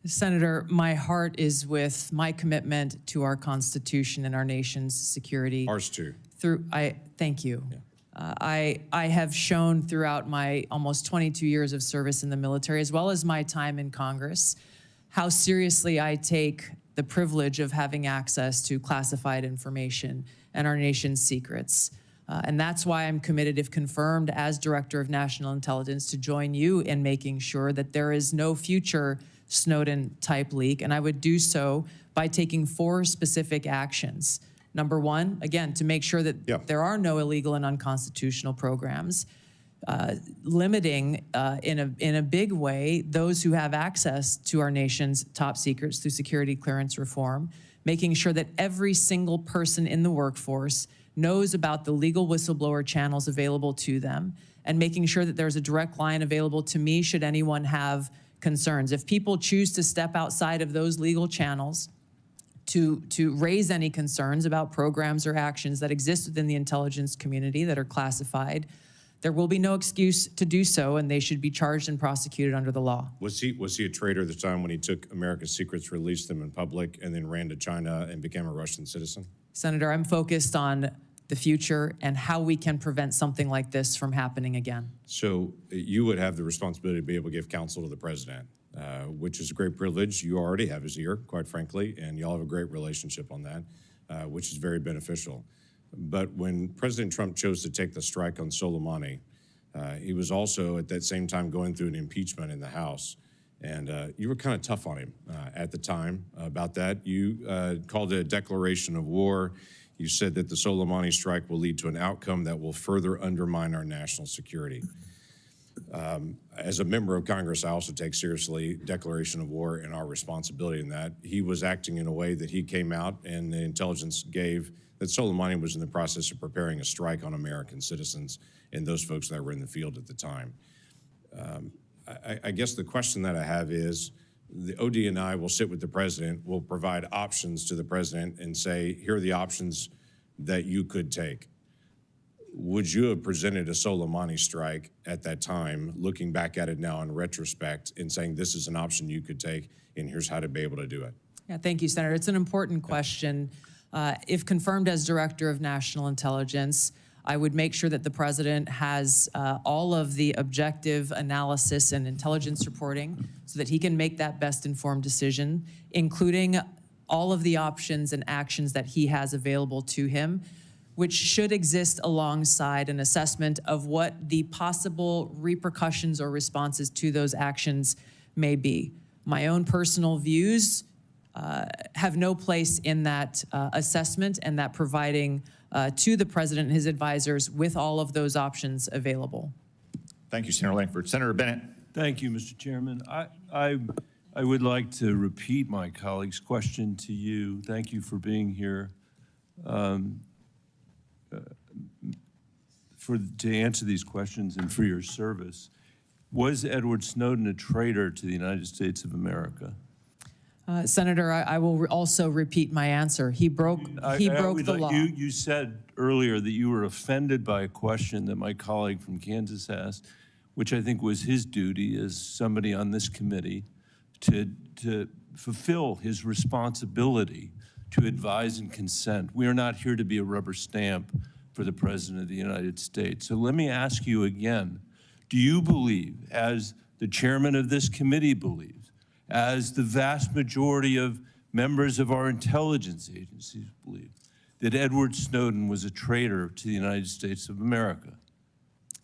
Senator, my heart is with my commitment to our Constitution and our nation's security. Ours too. Thank you. Yeah. I have shown throughout my almost 22 years of service in the military, as well as my time in Congress, how seriously I take the privilege of having access to classified information and our nation's secrets. And that's why I'm committed, if confirmed as Director of National Intelligence, to join you in making sure that there is no future Snowden-type leak, and I would do so by taking 4 specific actions. Number 1, again, to make sure that there are no illegal and unconstitutional programs, limiting in a big way those who have access to our nation's top secrets through security clearance reform, making sure that every single person in the workforce knows about the legal whistleblower channels available to them, and making sure that there's a direct line available to me should anyone have concerns. If people choose to step outside of those legal channels to raise any concerns about programs or actions that exist within the intelligence community that are classified, there will be no excuse to do so, and they should be charged and prosecuted under the law. Was he a traitor at the time when he took America's secrets, released them in public, and then ran to China and became a Russian citizen? Senator, I'm focused on the future and how we can prevent something like this from happening again. So you would have the responsibility to be able to give counsel to the president, which is a great privilege. You already have his ear, quite frankly, and y'all have a great relationship on that, which is very beneficial. But when President Trump chose to take the strike on Soleimani, he was also at that same time going through an impeachment in the House. And you were kind of tough on him at the time about that. You called it a declaration of war. You said that the Soleimani strike will lead to an outcome that will further undermine our national security. As a member of Congress, I also take seriously declaration of war and our responsibility in that. He was acting in a way that he came out and the intelligence gave that Soleimani was in the process of preparing a strike on American citizens and those folks that were in the field at the time. I guess the question that I have is, the ODNI will sit with the president, will provide options to the president and say, here are the options that you could take. would you have presented a Soleimani strike at that time, looking back at it now in retrospect and saying this is an option you could take and here's how to be able to do it? Yeah, thank you, Senator. It's an important question. If confirmed as Director of National Intelligence, I would make sure that the President has all of the objective analysis and intelligence reporting so that he can make that best informed decision, including all of the options and actions that he has available to him, which should exist alongside an assessment of what the possible repercussions or responses to those actions may be. My own personal views have no place in that assessment and that providing to the President and his advisors with all of those options available. Thank you, Senator Langford. Senator Bennett. Thank you, Mr. Chairman. I would like to repeat my colleague's question to you. Thank you for being here to answer these questions and for your service. Was Edward Snowden a traitor to the United States of America? Senator, I will also repeat my answer. He broke the law. You said earlier that you were offended by a question that my colleague from Kansas asked, which I think was his duty as somebody on this committee to fulfill his responsibility to advise and consent. We are not here to be a rubber stamp for the President of the United States. So let me ask you again, do you believe, as the chairman of this committee believes, as the vast majority of members of our intelligence agencies believe, that Edward Snowden was a traitor to the United States of America?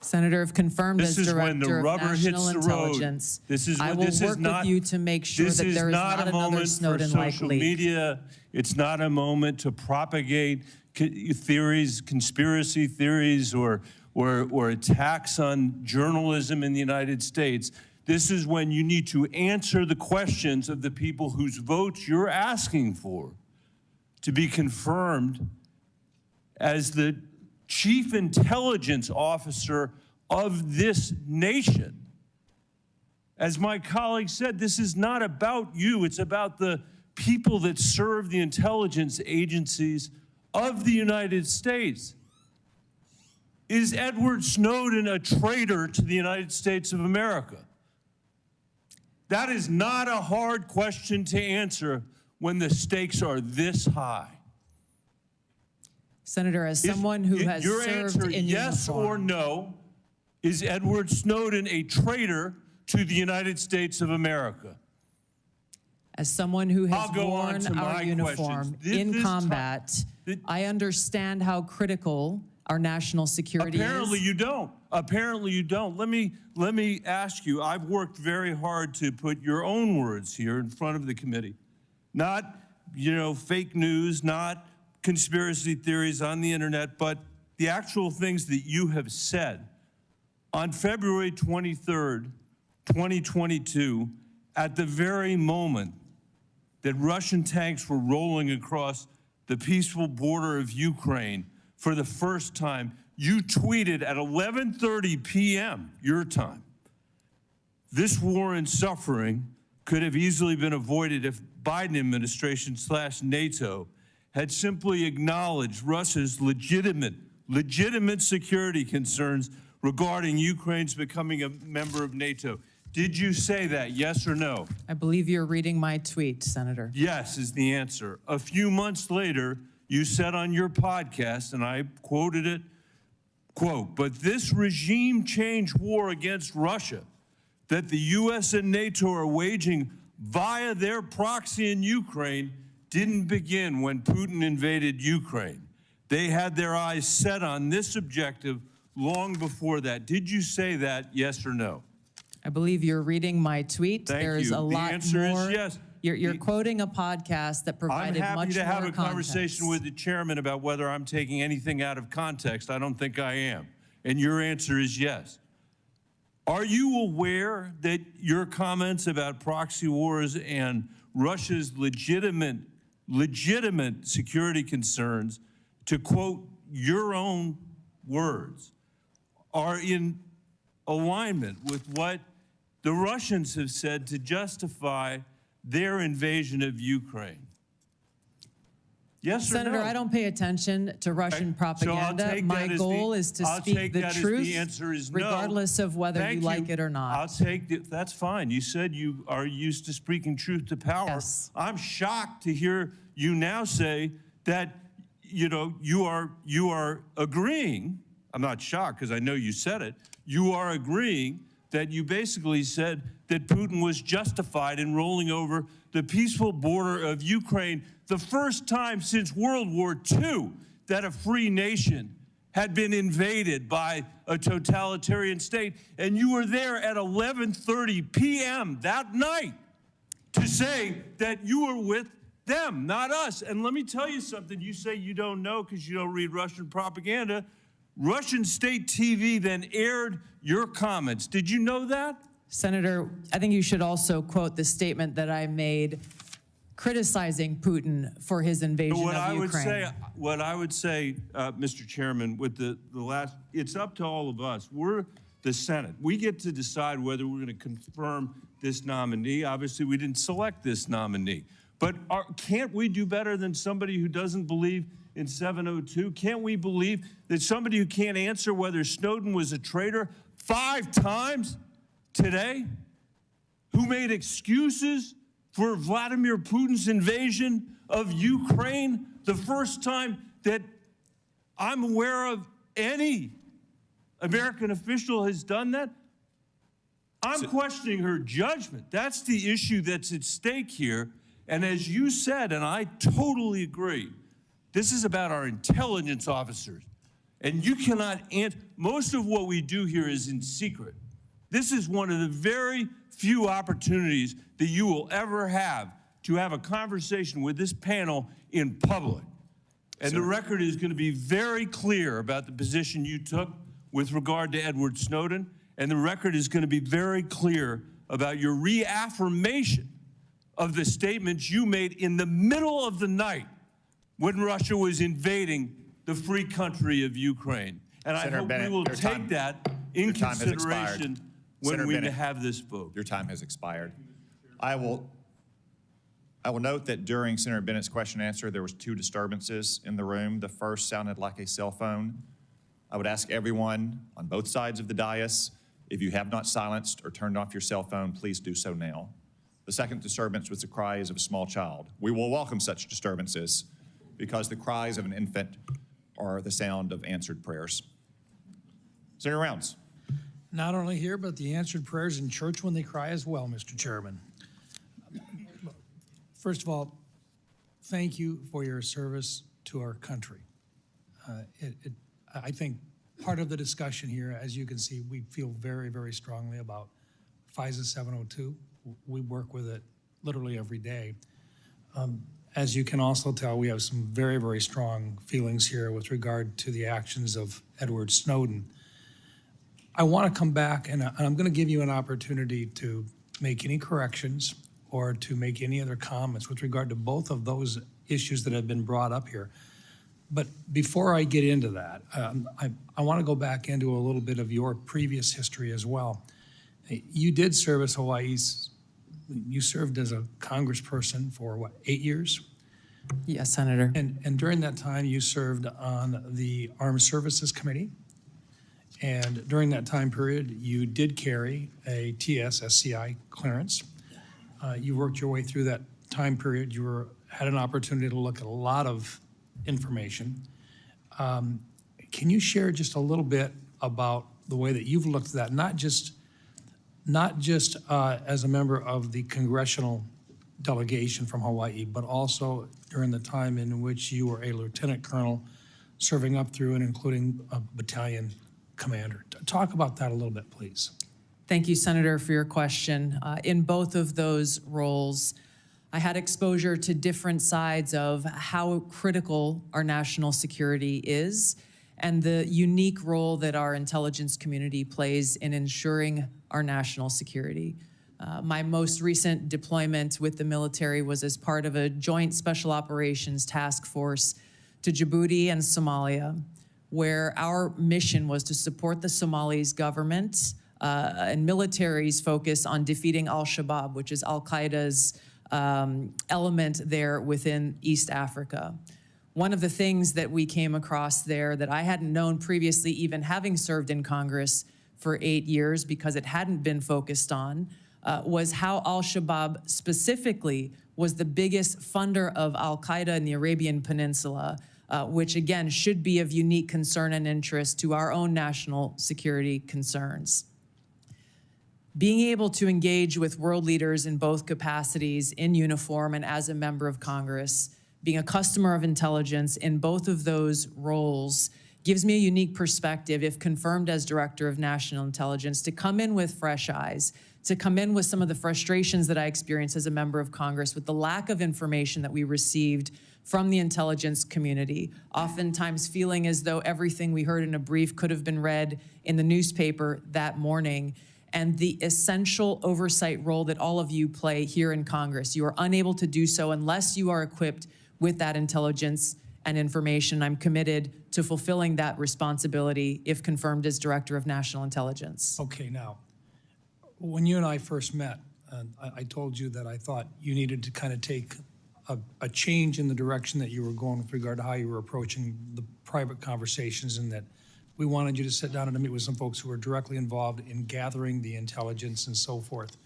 Senator, if confirmed as Director of National Intelligence, I will work with you to make sure that there is not another Snowden-like leak. Media. It's not a moment to propagate theories, conspiracy theories, or attacks on journalism in the United States. This is when you need to answer the questions of the people whose votes you're asking for to be confirmed as the chief intelligence officer of this nation. As my colleague said, this is not about you. It's about the people that serve the intelligence agencies of the United States. Is Edward Snowden a traitor to the United States of America? That is not a hard question to answer when the stakes are this high. Senator, as someone who has your served answer, in yes uniform, or no, is Edward Snowden a traitor to the United States of America? as someone who has I'll go on worn to our my uniform questions. in combat, I understand how critical our national security Apparently is. you don't. Apparently you don't. Let me ask you, I've worked very hard to put your own words here in front of the committee. Not, fake news, not conspiracy theories on the internet, but the actual things that you have said. On February 23rd, 2022, at the very moment that Russian tanks were rolling across the peaceful border of Ukraine for the first time, you tweeted at 11:30 p.m. your time, "This war and suffering could have easily been avoided if Biden administration / NATO had simply acknowledged Russia's legitimate security concerns regarding Ukraine's becoming a member of NATO." Did you say that, yes or no? I believe you're reading my tweet, Senator. Yes is the answer. A few months later, you said on your podcast, and I quoted it, quote, "But this regime change war against Russia that the U.S. and NATO are waging via their proxy in Ukraine didn't begin when Putin invaded Ukraine. They had their eyes set on this objective long before that." Did you say that, yes or no? I believe you're reading my tweet. Thank There's you. a lot the answer more. is yes. You're quoting a podcast that provided much more I'm happy to have a context. conversation with the chairman about whether I'm taking anything out of context. I don't think I am. And your answer is yes. Are you aware that your comments about proxy wars and Russia's legitimate security concerns, to quote your own words, are in alignment with what the Russians have said to justify their invasion of Ukraine? Yes or Senator, no? I don't pay attention to Russian So I'll propaganda. take My that as goal is to I'll speak take the that as truth, the answer is no. regardless of whether Thank you like it or not. I'll take it. That's fine. You said you are used to speaking truth to power. Yes. I'm shocked to hear you now say that, you know, you are agreeing. I'm not shocked because I know you said it. You are agreeing that you basically said that Putin was justified in rolling over the peaceful border of Ukraine, the first time since World War II that a free nation had been invaded by a totalitarian state. And you were there at 11:30 p.m. that night to say that you were with them, not us. And let me tell you something. You say you don't know because you don't read Russian propaganda. Russian state TV then aired your comments. Did you know that? Senator, I think you should also quote the statement that I made criticizing Putin for his invasion What of I Ukraine. would say, Mr. Chairman, with the last, it's up to all of us. We're the Senate. We get to decide whether we're going to confirm this nominee. Obviously, we didn't select this nominee. But can't we do better than somebody who doesn't believe in 702? Can't we believe that somebody who can't answer whether Snowden was a traitor 5 times today, who made excuses for Vladimir Putin's invasion of Ukraine, the first time that I'm aware of any American official has done that? I'm questioning her judgment. That's the issue that's at stake here. And as you said, and I totally agree, this is about our intelligence officers. And you cannot answer. Most of what we do here is in secret. This is one of the very few opportunities that you will ever have to have a conversation with this panel in public. And the record is going to be very clear about the position you took with regard to Edward Snowden. And the record is going to be very clear about your reaffirmation of the statements you made in the middle of the night when Russia was invading the free country of Ukraine. And Senator I hope Bennett, we will your take time- that in your time has expired. consideration when Senator we Bennett, have this vote. Your time has expired. I will note that during Senator Bennett's question and answer, there was 2 disturbances in the room. The first sounded like a cell phone. I would ask everyone on both sides of the dais, if you have not silenced or turned off your cell phone, please do so now. The second disturbance was the cries of a small child. We will welcome such disturbances because the cries of an infant are the sound of answered prayers. Senator Rounds. Not only here, but the answered prayers in church when they cry as well, Mr. Chairman. First of all, thank you for your service to our country. I think part of the discussion here, as you can see, we feel very, very strongly about FISA 702. We work with it literally every day. As you can also tell, we have some very, very strong feelings here with regard to the actions of Edward Snowden. I want to come back, and I'm going to give you an opportunity to make any corrections or to make any other comments with regard to both of those issues that have been brought up here. But before I get into that, I want to go back into a little bit of your previous history as well. You did serve as Hawaii's, you served as a congressperson for what, 8 years? Yes, Senator. And during that time, you served on the Armed Services Committee. And during that time period, you did carry a TS-SCI clearance. You worked your way through that time period. You had an opportunity to look at a lot of information. Can you share just a little bit about the way that you've looked at that, not just as a member of the congressional delegation from Hawaii, but also during the time in which you were a lieutenant colonel serving up through and including a battalion commander? Talk about that a little bit, please. Thank you, Senator, for your question. In both of those roles, I had exposure to different sides of how critical our national security is and the unique role that our intelligence community plays in ensuring our national security. My most recent deployment with the military was as part of a joint special operations task force to Djibouti and Somalia, where our mission was to support the Somalis government and military's focus on defeating al-Shabaab, which is al-Qaeda's element there within East Africa. One of the things that we came across there that I hadn't known previously, even having served in Congress for 8 years, because it hadn't been focused on, was how al-Shabaab specifically was the biggest funder of al-Qaeda in the Arabian Peninsula, which again should be of unique concern and interest to our own national security concerns. Being able to engage with world leaders in both capacities, in uniform and as a member of Congress, being a customer of intelligence in both of those roles, gives me a unique perspective, if confirmed as Director of National Intelligence, to come in with fresh eyes, to come in with some of the frustrations that I experienced as a member of Congress with the lack of information that we received from the intelligence community, oftentimes feeling as though everything we heard in a brief could have been read in the newspaper that morning, and the essential oversight role that all of you play here in Congress. You are unable to do so unless you are equipped with that intelligence and information. I'm committed to fulfilling that responsibility if confirmed as Director of National Intelligence. Okay, now, when you and I first met, I told you that I thought you needed to kind of take a change in the direction that you were going with regard to how you were approaching the private conversations, and that we wanted you to sit down and to meet with some folks who were directly involved in gathering the intelligence and so forth.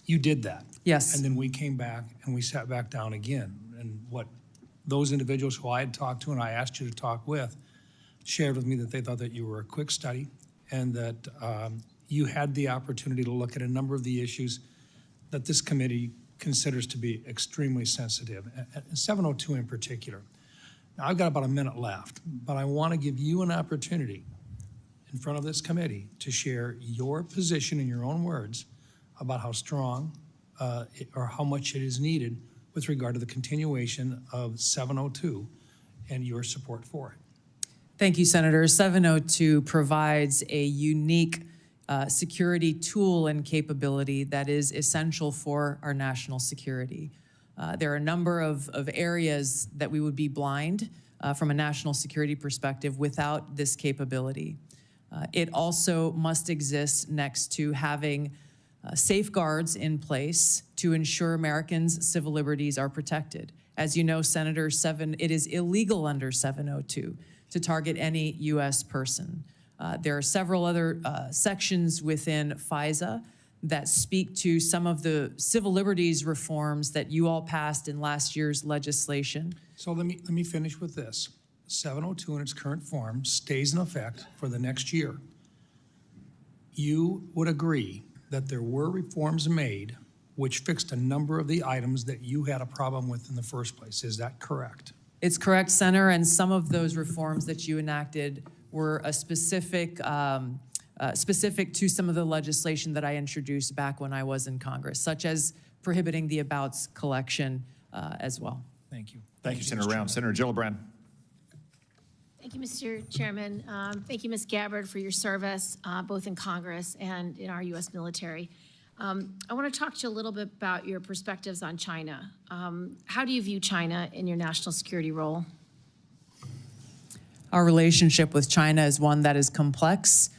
You did that. Yes. And then we came back and we sat back down again. And what those individuals who I had talked to and I asked you to talk with shared with me that they thought that you were a quick study and that you had the opportunity to look at a number of the issues that this committee considers to be extremely sensitive, and 702 in particular. Now, I've got about a minute left, but I want to give you an opportunity in front of this committee to share your position in your own words about how strong or how much it is needed with regard to the continuation of 702 and your support for it. Thank you, Senator. 702 provides a unique security tool and capability that is essential for our national security. There are a number of areas that we would be blind from a national security perspective without this capability. It also must exist next to having safeguards in place to ensure Americans' civil liberties are protected. As you know, Senator, it is illegal under 702 to target any U.S. person. There are several other sections within FISA that speak to some of the civil liberties reforms that you all passed in last year's legislation. So let me finish with this. 702 in its current form stays in effect for the next year. You would agree that there were reforms made which fixed a number of the items that you had a problem with in the first place. Is that correct? It's correct, Senator, and some of those reforms that you enacted were a specific to some of the legislation that I introduced back when I was in Congress, such as prohibiting the abouts collection as well. Thank you. Thank you, Senator Round. Senator Gillibrand. Thank you, Mr. Chairman. Thank you, Ms. Gabbard, for your service, both in Congress and in our U.S. military. I want to talk to you a little bit about your perspectives on China. How do you view China in your national security role? Our relationship with China is one that is complex,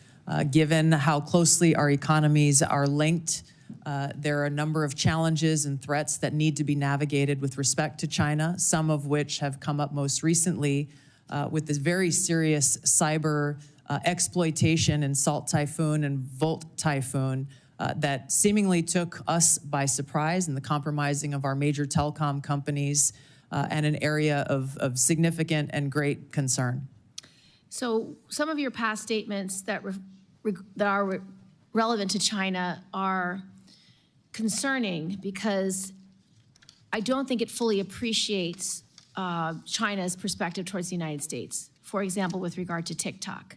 given how closely our economies are linked. There are a number of challenges and threats that need to be navigated with respect to China, some of which have come up most recently with this very serious cyber exploitation in Salt Typhoon and Volt Typhoon that seemingly took us by surprise in the compromising of our major telecom companies and an area of significant and great concern. So some of your past statements that are relevant to China are concerning because I don't think it fully appreciates China's perspective towards the United States. For example, with regard to TikTok.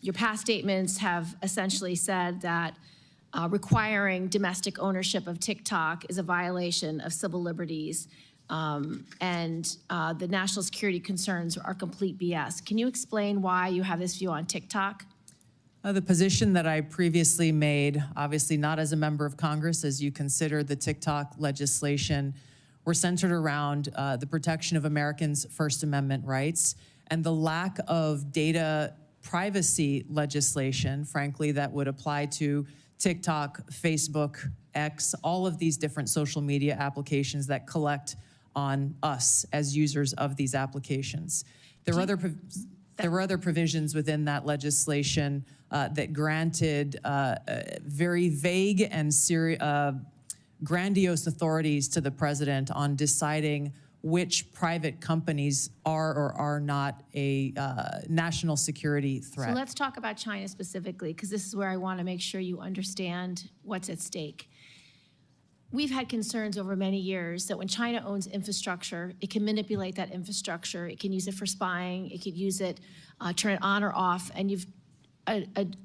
Your past statements have essentially said that requiring domestic ownership of TikTok is a violation of civil liberties, and the national security concerns are complete BS. Can you explain why you have this view on TikTok? The position that I previously made, obviously not as a member of Congress, as you consider the TikTok legislation, were centered around the protection of Americans' First Amendment rights and the lack of data privacy legislation, frankly, that would apply to TikTok, Facebook, X, all of these different social media applications that collect on us as users of these applications. There were other provisions within that legislation that granted very vague and grandiose authorities to the president on deciding which private companies are or are not a national security threat. So let's talk about China specifically, because this is where I want to make sure you understand what's at stake. We've had concerns over many years that when China owns infrastructure, it can manipulate that infrastructure. It can use it for spying. It could use it, turn it on or off. And you've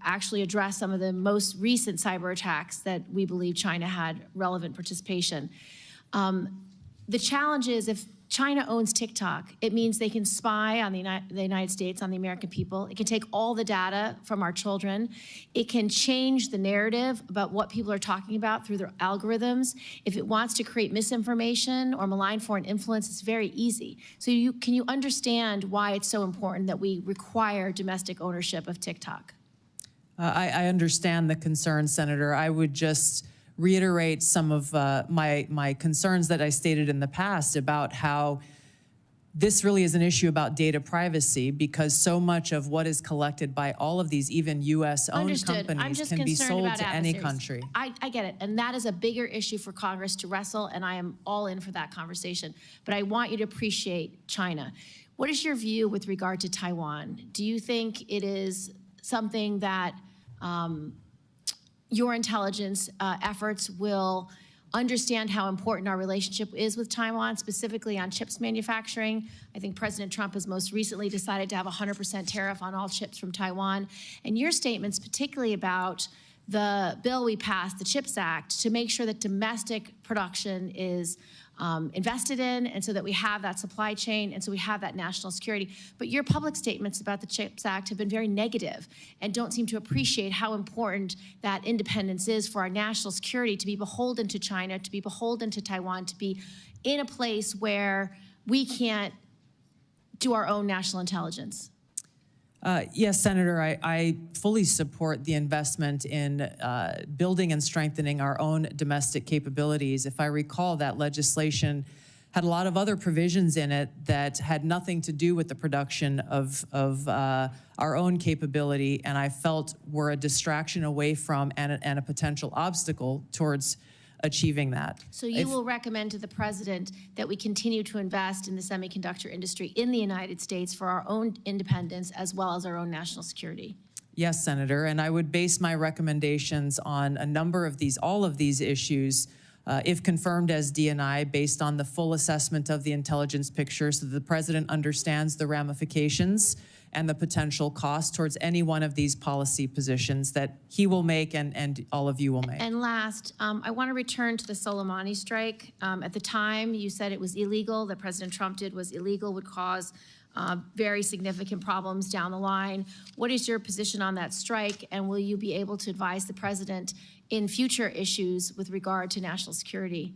actually addressed some of the most recent cyber attacks that we believe China had relevant participation. The challenge is if China owns TikTok, it means they can spy on the United States, on the American people. It can take all the data from our children. It can change the narrative about what people are talking about through their algorithms. If it wants to create misinformation or malign foreign influence, it's very easy. So can you understand why it's so important that we require domestic ownership of TikTok? I understand the concern, Senator. I would just reiterate some of my concerns that I stated in the past about how this really is an issue about data privacy, because so much of what is collected by all of these, even U.S.-owned companies, can be sold to any country. I get it, and that is a bigger issue for Congress to wrestle, and I am all in for that conversation. But I want you to appreciate China. What is your view with regard to Taiwan? Do you think it is something that your intelligence efforts will understand how important our relationship is with Taiwan, specifically on chips manufacturing? I think President Trump has most recently decided to have a 100% tariff on all chips from Taiwan. And your statements, particularly about the bill we passed, the CHIPS Act, to make sure that domestic production is invested in, and so that we have that supply chain, and so we have that national security. But your public statements about the CHIPS Act have been very negative and don't seem to appreciate how important that independence is for our national security, to be beholden to China, to be beholden to Taiwan, to be in a place where we can't do our own national intelligence. Yes, Senator, I fully support the investment in building and strengthening our own domestic capabilities. If I recall, that legislation had a lot of other provisions in it that had nothing to do with the production of our own capability, and I felt were a distraction away from and a potential obstacle towards achieving that. So you will recommend to the president that we continue to invest in the semiconductor industry in the United States for our own independence as well as our own national security? Yes, Senator, and I would base my recommendations on a number of these, all of these issues, if confirmed as DNI, based on the full assessment of the intelligence picture so that the president understands the ramifications and the potential cost towards any one of these policy positions that he will make and all of you will make. And last, I want to return to the Soleimani strike. At the time, you said it was illegal, that President Trump did was illegal, would cause very significant problems down the line. What is your position on that strike, and will you be able to advise the president in future issues with regard to national security?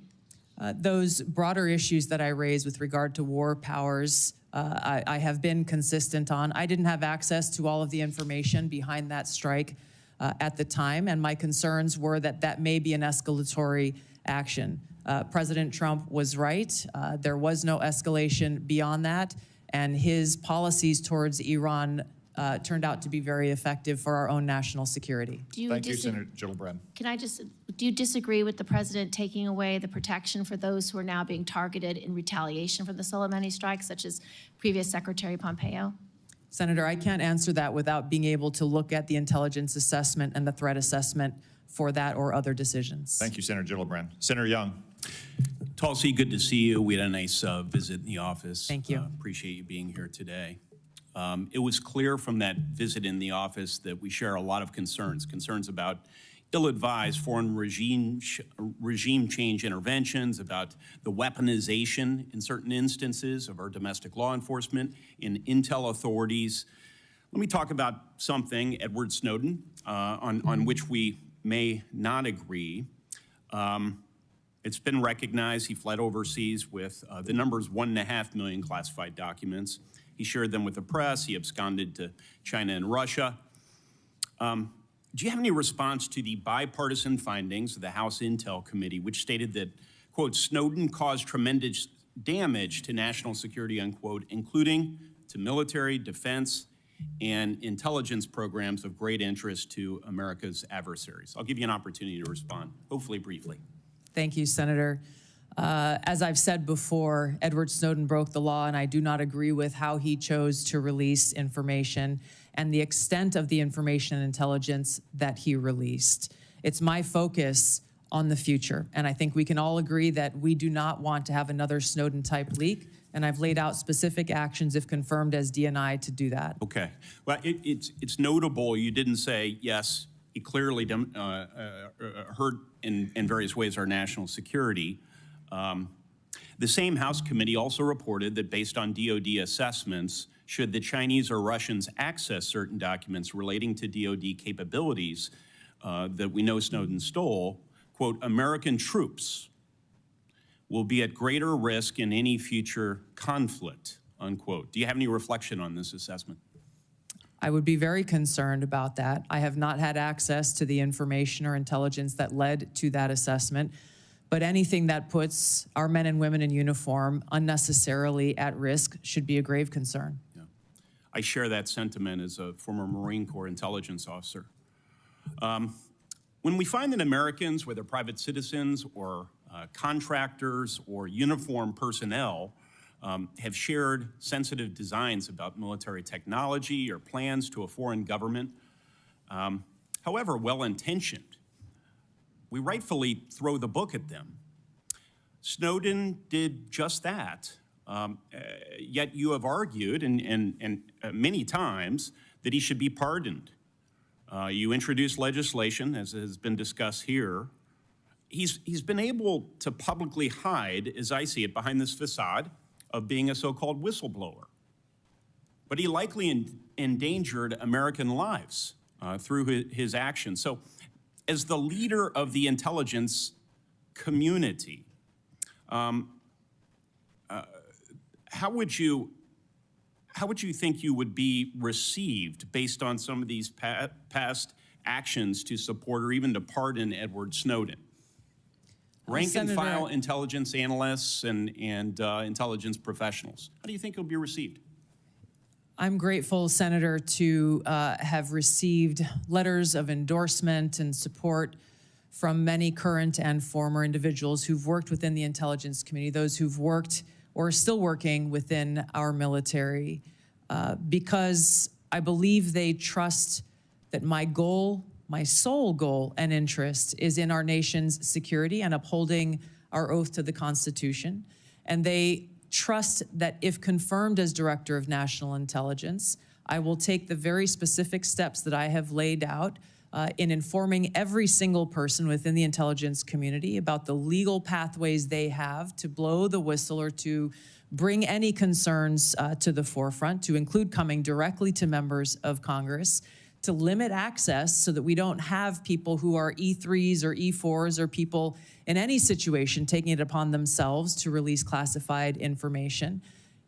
Those broader issues that I raised with regard to war powers, I have been consistent on. I didn't have access to all of the information behind that strike at the time, and my concerns were that that may be an escalatory action. President Trump was right. There was no escalation beyond that, and his policies towards Iran turned out to be very effective for our own national security. Thank you, Senator Gillibrand. Can I just, do you disagree with the president taking away the protection for those who are now being targeted in retaliation for the Soleimani strike, such as previous Secretary Pompeo? Senator, I can't answer that without being able to look at the intelligence assessment and the threat assessment for that or other decisions. Thank you, Senator Gillibrand. Senator Young. Tulsi, good to see you. We had a nice visit in the office. Thank you. Appreciate you being here today. It was clear from that visit in the office that we share a lot of concerns about ill-advised foreign regime change interventions, about the weaponization in certain instances of our domestic law enforcement and intel authorities. Let me talk about something, Edward Snowden, on which we may not agree. It's been recognized he fled overseas with the numbers 1.5 million classified documents. He shared them with the press. He absconded to China and Russia. Do you have any response to the bipartisan findings of the House Intel Committee, which stated that, quote, Snowden caused tremendous damage to national security, unquote, including to military, defense, and intelligence programs of great interest to America's adversaries. I'll give you an opportunity to respond, hopefully briefly. Thank you, Senator. As I've said before, Edward Snowden broke the law, and I do not agree with how he chose to release information and the extent of the information and intelligence that he released. It's my focus on the future, and I think we can all agree that we do not want to have another Snowden-type leak, and I've laid out specific actions, if confirmed as DNI, to do that. Okay. Well, it's notable you didn't say, yes, he clearly hurt in various ways our national security. The same House committee also reported that based on DoD assessments, should the Chinese or Russians access certain documents relating to DoD capabilities that we know Snowden stole, quote, American troops will be at greater risk in any future conflict, unquote. Do you have any reflection on this assessment? I would be very concerned about that. I have not had access to the information or intelligence that led to that assessment, but anything that puts our men and women in uniform unnecessarily at risk should be a grave concern. Yeah. I share that sentiment as a former Marine Corps intelligence officer. When we find that Americans, whether private citizens or contractors or uniformed personnel, have shared sensitive designs about military technology or plans to a foreign government, however well-intentioned, we rightfully throw the book at them. Snowden did just that, yet you have argued, and many times, that he should be pardoned. You introduced legislation, as has been discussed here. He's been able to publicly hide, as I see it, behind this facade of being a so-called whistleblower. But he likely endangered American lives through his actions. So as the leader of the intelligence community, how would you think you would be received based on some of these past actions to support or even to pardon Edward Snowden? Rank and file intelligence analysts and intelligence professionals. How do you think he'll be received? I'm grateful, Senator, to have received letters of endorsement and support from many current and former individuals who've worked within the intelligence community, those who've worked or are still working within our military, because I believe they trust that my goal, my sole goal and interest is in our nation's security and upholding our oath to the Constitution. And they trust that if confirmed as Director of National Intelligence, I will take the very specific steps that I have laid out in informing every single person within the intelligence community about the legal pathways they have to blow the whistle or to bring any concerns to the forefront, to include coming directly to members of Congress, to limit access so that we don't have people who are E3s or E4s or people in any situation taking it upon themselves to release classified information,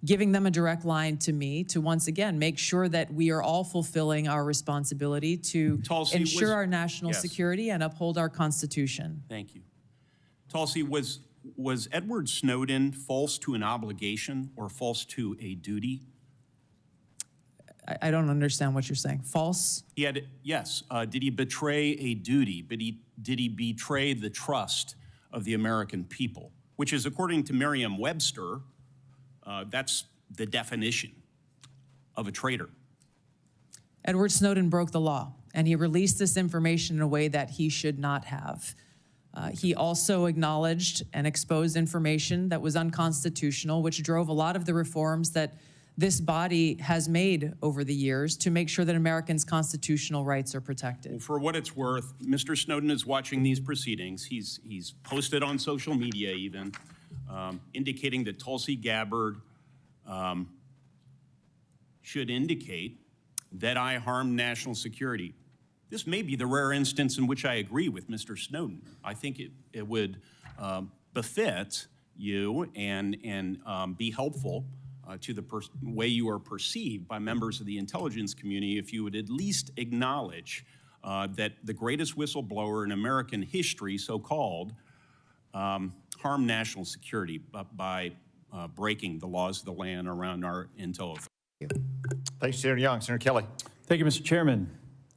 giving them a direct line to me to once again make sure that we are all fulfilling our responsibility to ensure our national security and uphold our Constitution. Thank you. Tulsi, was Edward Snowden false to an obligation or false to a duty? I don't understand what you're saying. False? He had, yes. Did he betray a duty? But did he betray the trust of the American people? Which is, according to Merriam-Webster, that's the definition of a traitor. Edward Snowden broke the law, and he released this information in a way that he should not have. He also acknowledged and exposed information that was unconstitutional, which drove a lot of the reforms that this body has made over the years to make sure that Americans' constitutional rights are protected. Well, for what it's worth, Mr. Snowden is watching these proceedings. He's posted on social media even, indicating that Tulsi Gabbard should indicate that I harmed national security. This may be the rare instance in which I agree with Mr. Snowden. I think it would befit you and be helpful to the way you are perceived by members of the intelligence community if you would at least acknowledge that the greatest whistleblower in American history, so-called, harmed national security by breaking the laws of the land around our intel authority. Thanks, Senator Young. Senator Kelly. Thank you, Mr. Chairman.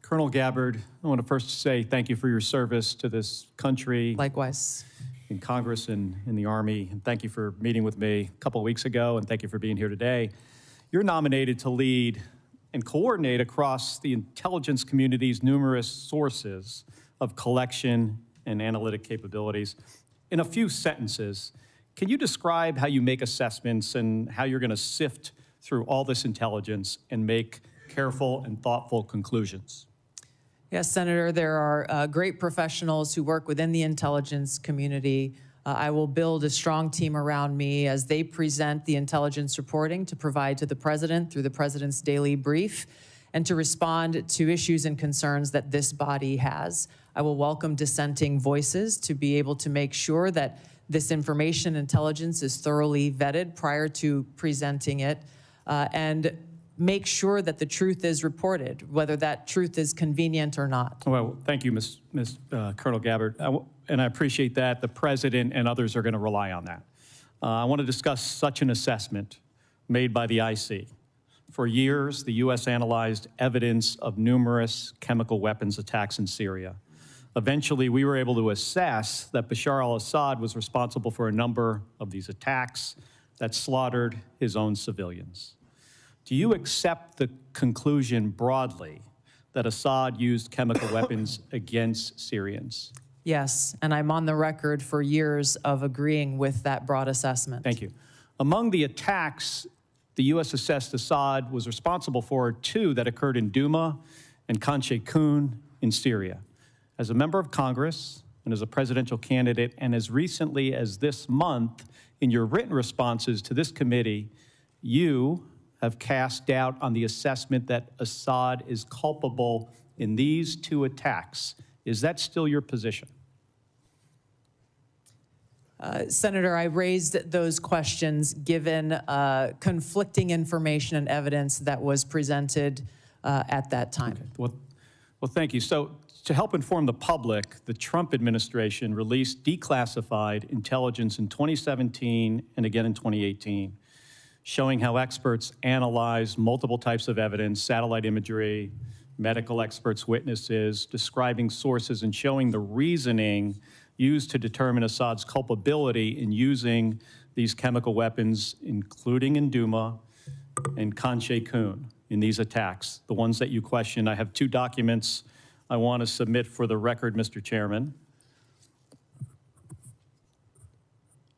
Colonel Gabbard, I want to first say thank you for your service to this country. Likewise. In Congress and in the Army. And thank you for meeting with me a couple of weeks ago, and thank you for being here today. You're nominated to lead and coordinate across the intelligence community's numerous sources of collection and analytic capabilities. In a few sentences, can you describe how you make assessments and how you're going to sift through all this intelligence and make careful and thoughtful conclusions? Yes, Senator, there are great professionals who work within the intelligence community. I will build a strong team around me as they present the intelligence reporting to provide to the President through the President's daily brief and to respond to issues and concerns that this body has. I will welcome dissenting voices to be able to make sure that this information intelligence is thoroughly vetted prior to presenting it, and make sure that the truth is reported, whether that truth is convenient or not. Well, thank you, Ms. Colonel Gabbard, and I appreciate that. The President and others are going to rely on that. I want to discuss such an assessment made by the IC. For years, the U.S. analyzed evidence of numerous chemical weapons attacks in Syria. Eventually, we were able to assess that Bashar al-Assad was responsible for a number of these attacks that slaughtered his own civilians. Do you accept the conclusion broadly that Assad used chemical weapons against Syrians? Yes, and I'm on the record for years of agreeing with that broad assessment. Thank you. Among the attacks the U.S. assessed Assad was responsible for 2 that occurred in Douma and Khan Sheikhoun in Syria. As a member of Congress and as a presidential candidate, and as recently as this month, in your written responses to this committee, you have cast doubt on the assessment that Assad is culpable in these 2 attacks. Is that still your position? Senator, I raised those questions given conflicting information and evidence that was presented at that time. Okay. Well, thank you. So to help inform the public, the Trump administration released declassified intelligence in 2017 and again in 2018, showing how experts analyzed multiple types of evidence, satellite imagery, medical experts' witnesses, describing sources and showing the reasoning used to determine Assad's culpability in using these chemical weapons, including in Douma and Khan Sheikhoun in these attacks, the ones that you questioned. I have 2 documents I want to submit for the record, Mr. Chairman.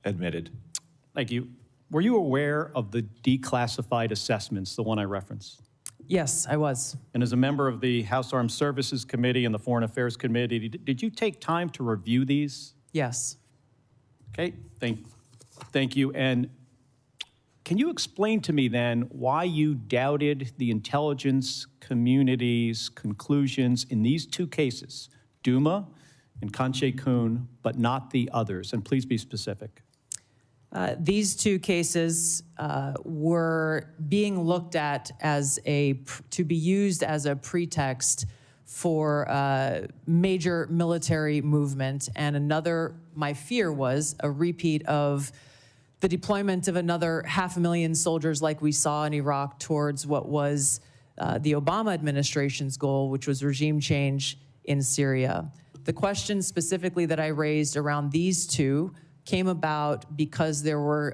Admitted. Thank you. Were you aware of the declassified assessments, the one I referenced? Yes, I was. And as a member of the House Armed Services Committee and the Foreign Affairs Committee, did you take time to review these? Yes. Okay, thank you. And can you explain to me then why you doubted the intelligence community's conclusions in these 2 cases, Douma and Khan Sheikhoun, but not the others? And please be specific. These 2 cases were being looked at as to be used as a pretext for major military movement, and my fear was a repeat of the deployment of another 500,000 soldiers like we saw in Iraq towards what was the Obama administration's goal, which was regime change in Syria. The question specifically that I raised around these 2 came about because there were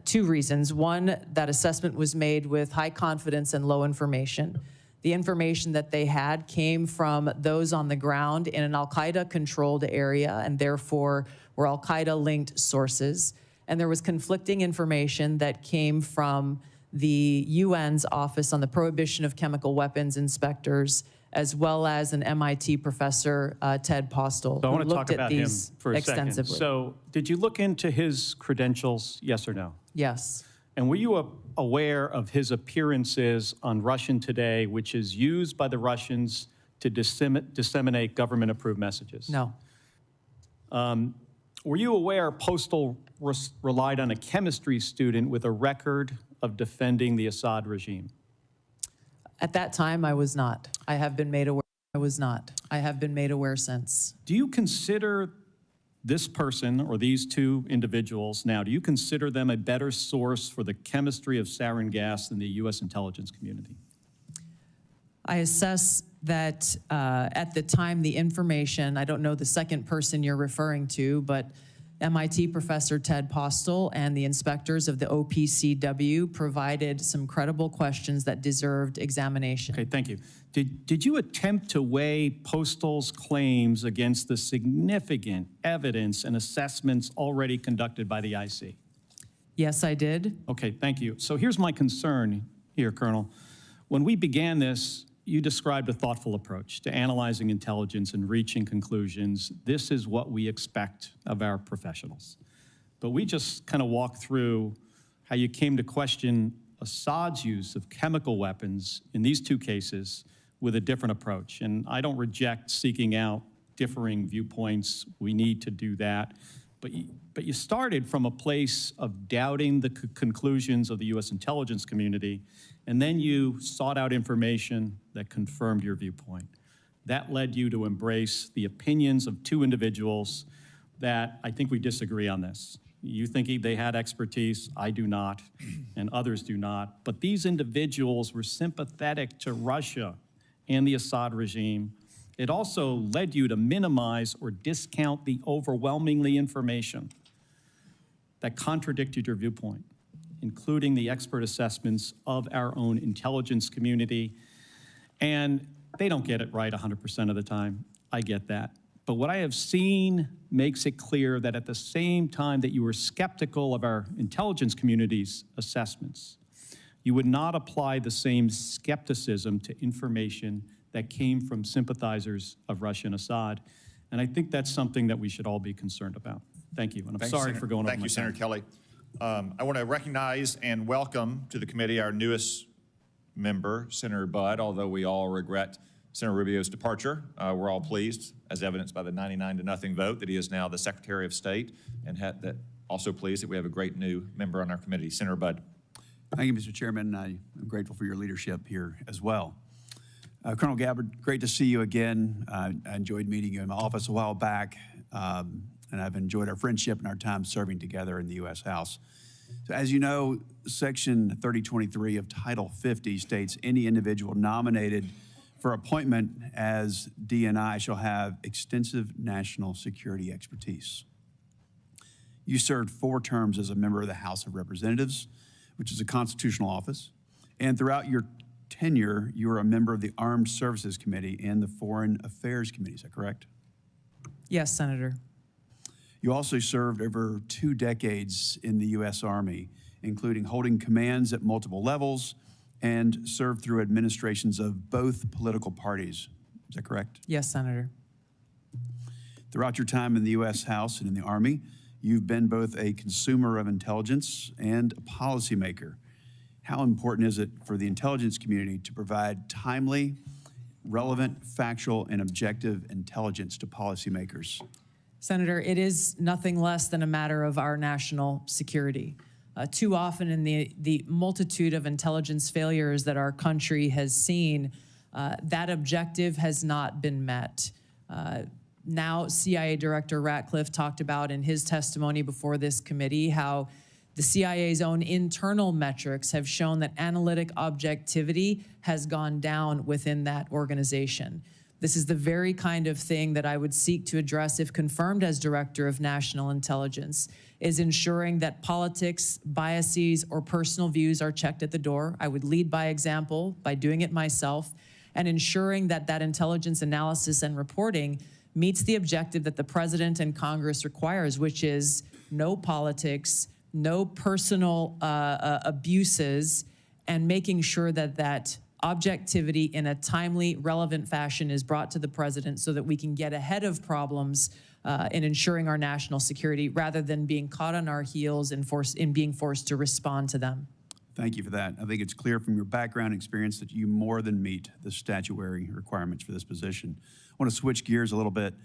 2 reasons. One, that assessment was made with high confidence and low information. The information that they had came from those on the ground in an al-Qaeda-controlled area, and therefore were al-Qaeda-linked sources. And there was conflicting information that came from the UN's Office on the Prohibition of Chemical Weapons inspectors, as well as an MIT professor, Ted Postel, So I who want to talk looked at about him these for a extensively. second. So did you look into his credentials, yes or no? Yes. And were you aware of his appearances on Russian Today, which is used by the Russians to disseminate government-approved messages? No. Were you aware Postel relied on a chemistry student with a record of defending the Assad regime? At that time, I was not. I have been made aware. I was not. I have been made aware since. Do you consider this person or these two individuals now, do you consider them a better source for the chemistry of sarin gas than the U.S. intelligence community? I assess that at the time the information, I don't know the second person you're referring to, but MIT professor Ted Postel and the inspectors of the OPCW provided some credible questions that deserved examination. Okay, thank you. Did you attempt to weigh Postel's claims against the significant evidence and assessments already conducted by the IC? Yes, I did. Okay, thank you. So here's my concern here, Colonel. When we began this, you described a thoughtful approach to analyzing intelligence and reaching conclusions. This is what we expect of our professionals. But we just kind of walked through how you came to question Assad's use of chemical weapons in these two cases with a different approach. And I don't reject seeking out differing viewpoints. We need to do that. But you started from a place of doubting the conclusions of the U.S. intelligence community, and then you sought out information that confirmed your viewpoint. That led you to embrace the opinions of two individuals that I think we disagree on this. You think they had expertise, I do not, and others do not. But these individuals were sympathetic to Russia and the Assad regime. It also led you to minimize or discount the overwhelmingly information that contradicted your viewpoint, including the expert assessments of our own intelligence community. And they don't get it right 100% of the time. I get that. But what I have seen makes it clear that at the same time that you were skeptical of our intelligence community's assessments, you would not apply the same skepticism to information that came from sympathizers of Russia and Assad. And I think that's something that we should all be concerned about. Thank you, and I'm sorry for going over my time. Thank you, Senator Kelly. I want to recognize and welcome to the committee our newest member, Senator Budd, although we all regret Senator Rubio's departure. We're all pleased, as evidenced by the 99-0 vote, that he is now the Secretary of State, and also pleased that we have a great new member on our committee. Senator Budd. Thank you, Mr. Chairman. I'm grateful for your leadership here as well. Colonel Gabbard, great to see you again. I enjoyed meeting you in my office a while back, and I've enjoyed our friendship and our time serving together in the U.S. House. So as you know, Section 3023 of Title 50 states any individual nominated for appointment as DNI shall have extensive national security expertise. You served 4 terms as a member of the House of Representatives, which is a constitutional office, and throughout your tenure, you were a member of the Armed Services Committee and the Foreign Affairs Committee. Is that correct? Yes, Senator. You also served over 2 decades in the U.S. Army, including holding commands at multiple levels and served through administrations of both political parties. Is that correct? Yes, Senator. Throughout your time in the U.S. House and in the Army, you've been both a consumer of intelligence and a policymaker. How important is it for the intelligence community to provide timely, relevant, factual, and objective intelligence to policymakers? Senator, it is nothing less than a matter of our national security. Too often in the multitude of intelligence failures that our country has seen, that objective has not been met. Now, CIA Director Ratcliffe talked about in his testimony before this committee how the CIA's own internal metrics have shown that analytic objectivity has gone down within that organization. This is the very kind of thing that I would seek to address if confirmed as Director of National Intelligence, is ensuring that politics, biases, or personal views are checked at the door. I would lead by example by doing it myself, and ensuring that that intelligence analysis and reporting meets the objective that the President and Congress requires, which is no politics, no personal abuses, and making sure that that objectivity in a timely, relevant fashion is brought to the President so that we can get ahead of problems in ensuring our national security rather than being caught on our heels and being forced to respond to them. Thank you for that. I think it's clear from your background and experience that you more than meet the statutory requirements for this position. I want to switch gears a little bit.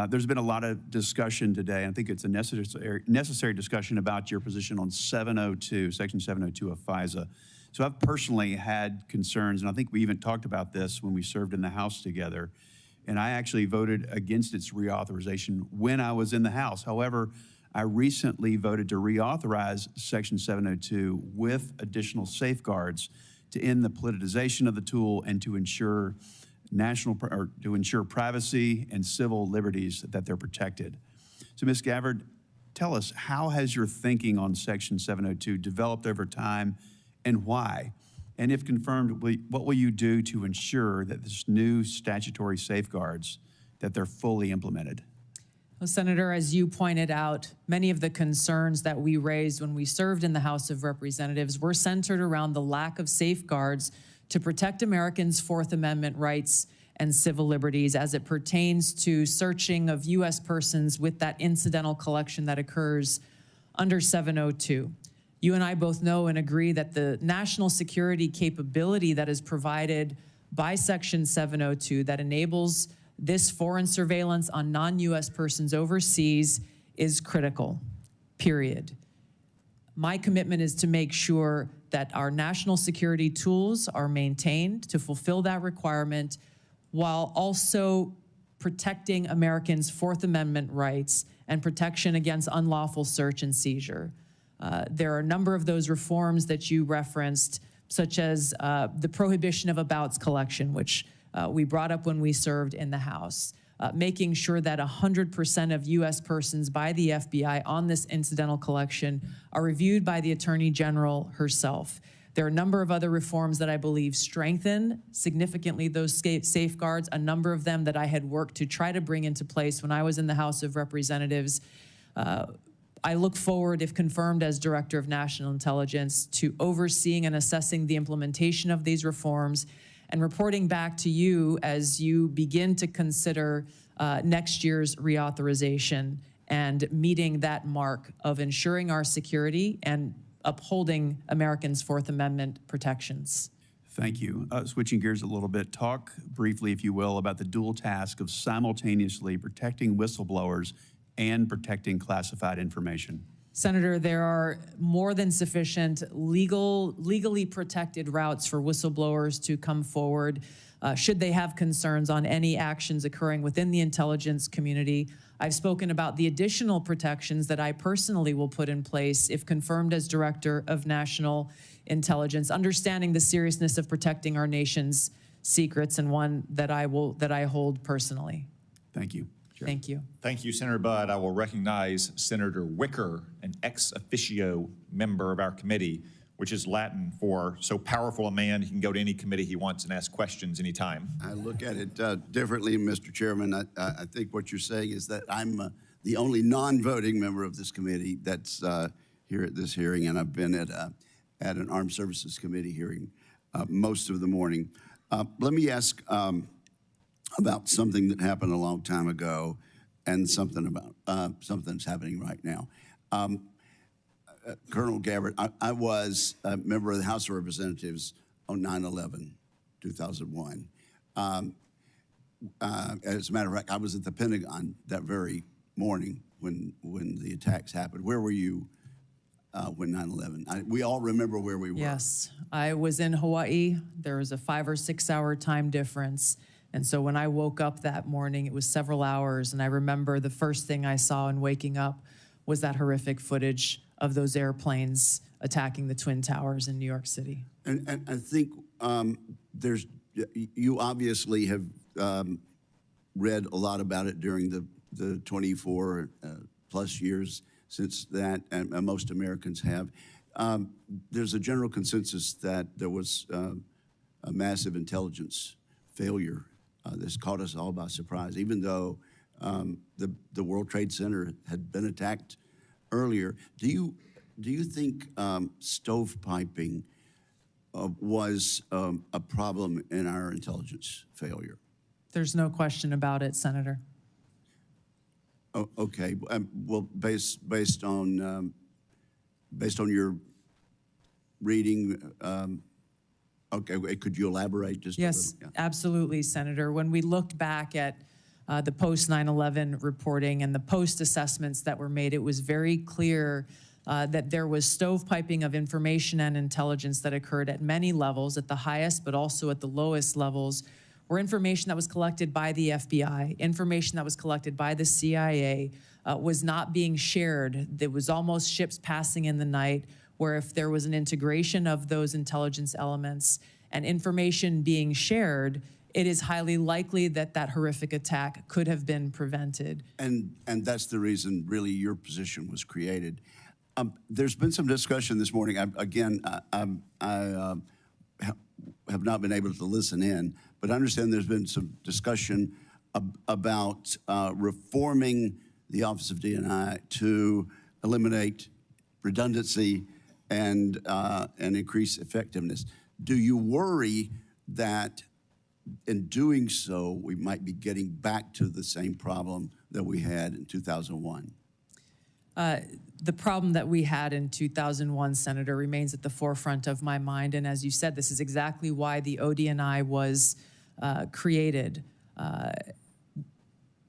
There's been a lot of discussion today, and I think it's a necessary discussion about your position on 702, Section 702 of FISA. So I've personally had concerns, and I think we even talked about this when we served in the House together, and I actually voted against its reauthorization when I was in the House. However, I recently voted to reauthorize Section 702 with additional safeguards to end the politicization of the tool and to ensure privacy and civil liberties that they're protected. So, Ms. Gabbard, tell us, how has your thinking on Section 702 developed over time and why? And if confirmed, what will you do to ensure that this new statutory safeguards, that they're fully implemented? Well, Senator, as you pointed out, many of the concerns that we raised when we served in the House of Representatives were centered around the lack of safeguards to protect Americans' Fourth Amendment rights and civil liberties as it pertains to searching of U.S. persons with that incidental collection that occurs under 702. You and I both know and agree that the national security capability that is provided by Section 702 that enables this foreign surveillance on non-U.S. persons overseas is critical, period. My commitment is to make sure that our national security tools are maintained to fulfill that requirement while also protecting Americans' Fourth Amendment rights and protection against unlawful search and seizure. There are a number of those reforms that you referenced, such as the prohibition of abouts collection, which we brought up when we served in the House, making sure that 100% of U.S. persons by the FBI on this incidental collection are reviewed by the Attorney General herself. There are a number of other reforms that I believe strengthen significantly those safeguards, a number of them that I had worked to try to bring into place when I was in the House of Representatives. I look forward, if confirmed as Director of National Intelligence, to overseeing and assessing the implementation of these reforms and reporting back to you as you begin to consider next year's reauthorization and meeting that mark of ensuring our security and upholding Americans' Fourth Amendment protections. Thank you. Switching gears a little bit, talk briefly, if you will, about the dual task of simultaneously protecting whistleblowers and protecting classified information. Senator, there are more than sufficient legally protected routes for whistleblowers to come forward should they have concerns on any actions occurring within the intelligence community. I've spoken about the additional protections that I personally will put in place if confirmed as Director of National Intelligence, understanding the seriousness of protecting our nation's secrets, and one that I hold personally. Thank you. Thank you. Thank you, Senator Budd. I will recognize Senator Wicker, an ex officio member of our committee, which is Latin for so powerful a man he can go to any committee he wants and ask questions anytime. I look at it differently, Mr. Chairman. I think what you're saying is that I'm the only non-voting member of this committee that's here at this hearing, and I've been at an Armed Services Committee hearing most of the morning. Let me ask about something that happened a long time ago and something about something's happening right now. Colonel Gabbard, I was a member of the House of Representatives on 9/11, 2001. As a matter of fact, I was at the Pentagon that very morning when the attacks happened. Where were you when 9/11? We all remember where we were. Yes, I was in Hawaii. There was a 5 or 6 hour time difference. And so when I woke up that morning, it was several hours, and I remember the first thing I saw in waking up was that horrific footage of those airplanes attacking the Twin Towers in New York City. And I think you obviously have read a lot about it during the 24 plus years since that, and most Americans have. There's a general consensus that there was a massive intelligence failure that's caught us all by surprise, even though the World Trade Center had been attacked earlier. Do you think stovepiping was a problem in our intelligence failure? There's no question about it, Senator. Oh, okay. Well, based on your reading. Okay, could you elaborate just a little? Yes, absolutely, Senator. When we looked back at the post-9/11 reporting and the post-assessments that were made, it was very clear that there was stovepiping of information and intelligence that occurred at many levels, at the highest but also at the lowest levels, where information that was collected by the FBI, information that was collected by the CIA was not being shared. There was almost ships passing in the night, where if there was an integration of those intelligence elements and information being shared, it is highly likely that that horrific attack could have been prevented. And that's the reason, really, your position was created. There's been some discussion this morning. I have not been able to listen in, but I understand there's been some discussion about reforming the Office of D&I to eliminate redundancy and increase effectiveness. Do you worry that in doing so, we might be getting back to the same problem that we had in 2001? The problem that we had in 2001, Senator, remains at the forefront of my mind. And as you said, this is exactly why the OD&I was created.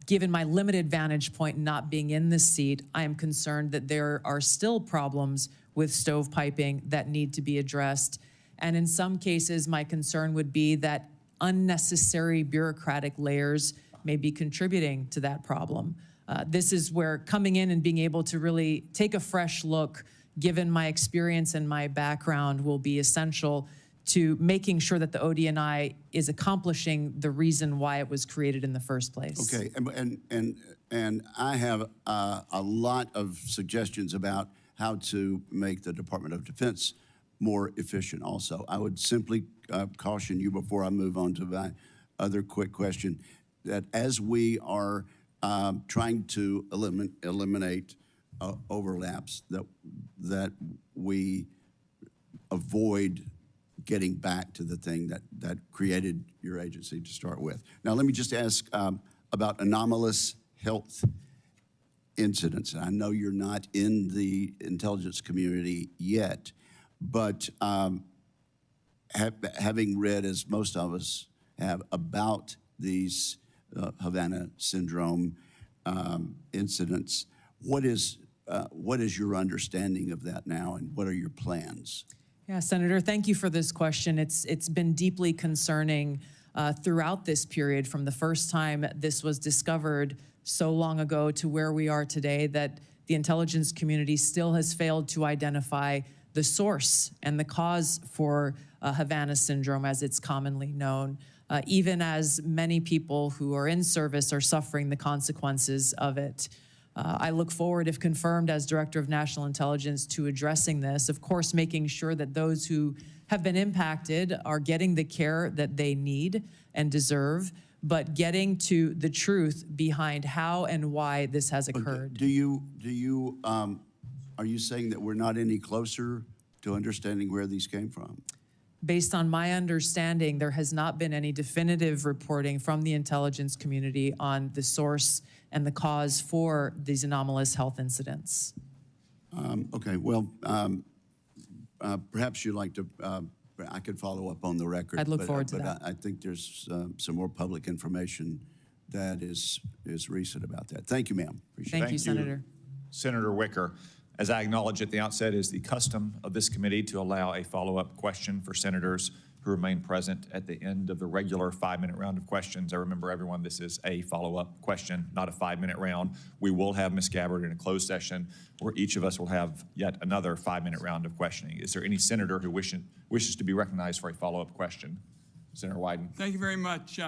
Given my limited vantage point not being in this seat, I am concerned that there are still problems with stovepiping that need to be addressed. And in some cases, my concern would be that unnecessary bureaucratic layers may be contributing to that problem. This is where coming in and being able to really take a fresh look, given my experience and my background, will be essential to making sure that the OD&I is accomplishing the reason why it was created in the first place. Okay, and I have a lot of suggestions about how to make the Department of Defense more efficient also. I would simply caution you before I move on to my other quick question, that as we are trying to eliminate overlaps, that we avoid getting back to the thing that created your agency to start with. Now, let me just ask about anomalous health incidents. And I know you're not in the intelligence community yet, but having read, as most of us have, about these Havana syndrome incidents, what is your understanding of that now, and what are your plans? Yeah, Senator, thank you for this question. It's been deeply concerning throughout this period, from the first time this was discovered so long ago to where we are today, that the intelligence community still has failed to identify the source and the cause for Havana syndrome, as it's commonly known, even as many people who are in service are suffering the consequences of it. I look forward, if confirmed as Director of National Intelligence, to addressing this, of course, making sure that those who have been impacted are getting the care that they need and deserve, but getting to the truth behind how and why this has occurred. Are you saying that we're not any closer to understanding where these came from? Based on my understanding, there has not been any definitive reporting from the intelligence community on the source and the cause for these anomalous health incidents. Okay, well, perhaps you'd like to, I could follow up on the record. I'd look forward to that. I think there's some more public information that is recent about that. Thank you, ma'am. Thank you, Senator. Senator Wicker. As I acknowledged at the outset, it is the custom of this committee to allow a follow-up question for senators who remain present at the end of the regular 5-minute round of questions. I remember everyone, this is a follow-up question, not a 5-minute round. We will have Ms. Gabbard in a closed session where each of us will have yet another 5-minute round of questioning. Is there any senator who wishes to be recognized for a follow-up question? Senator Wyden. Thank you very much.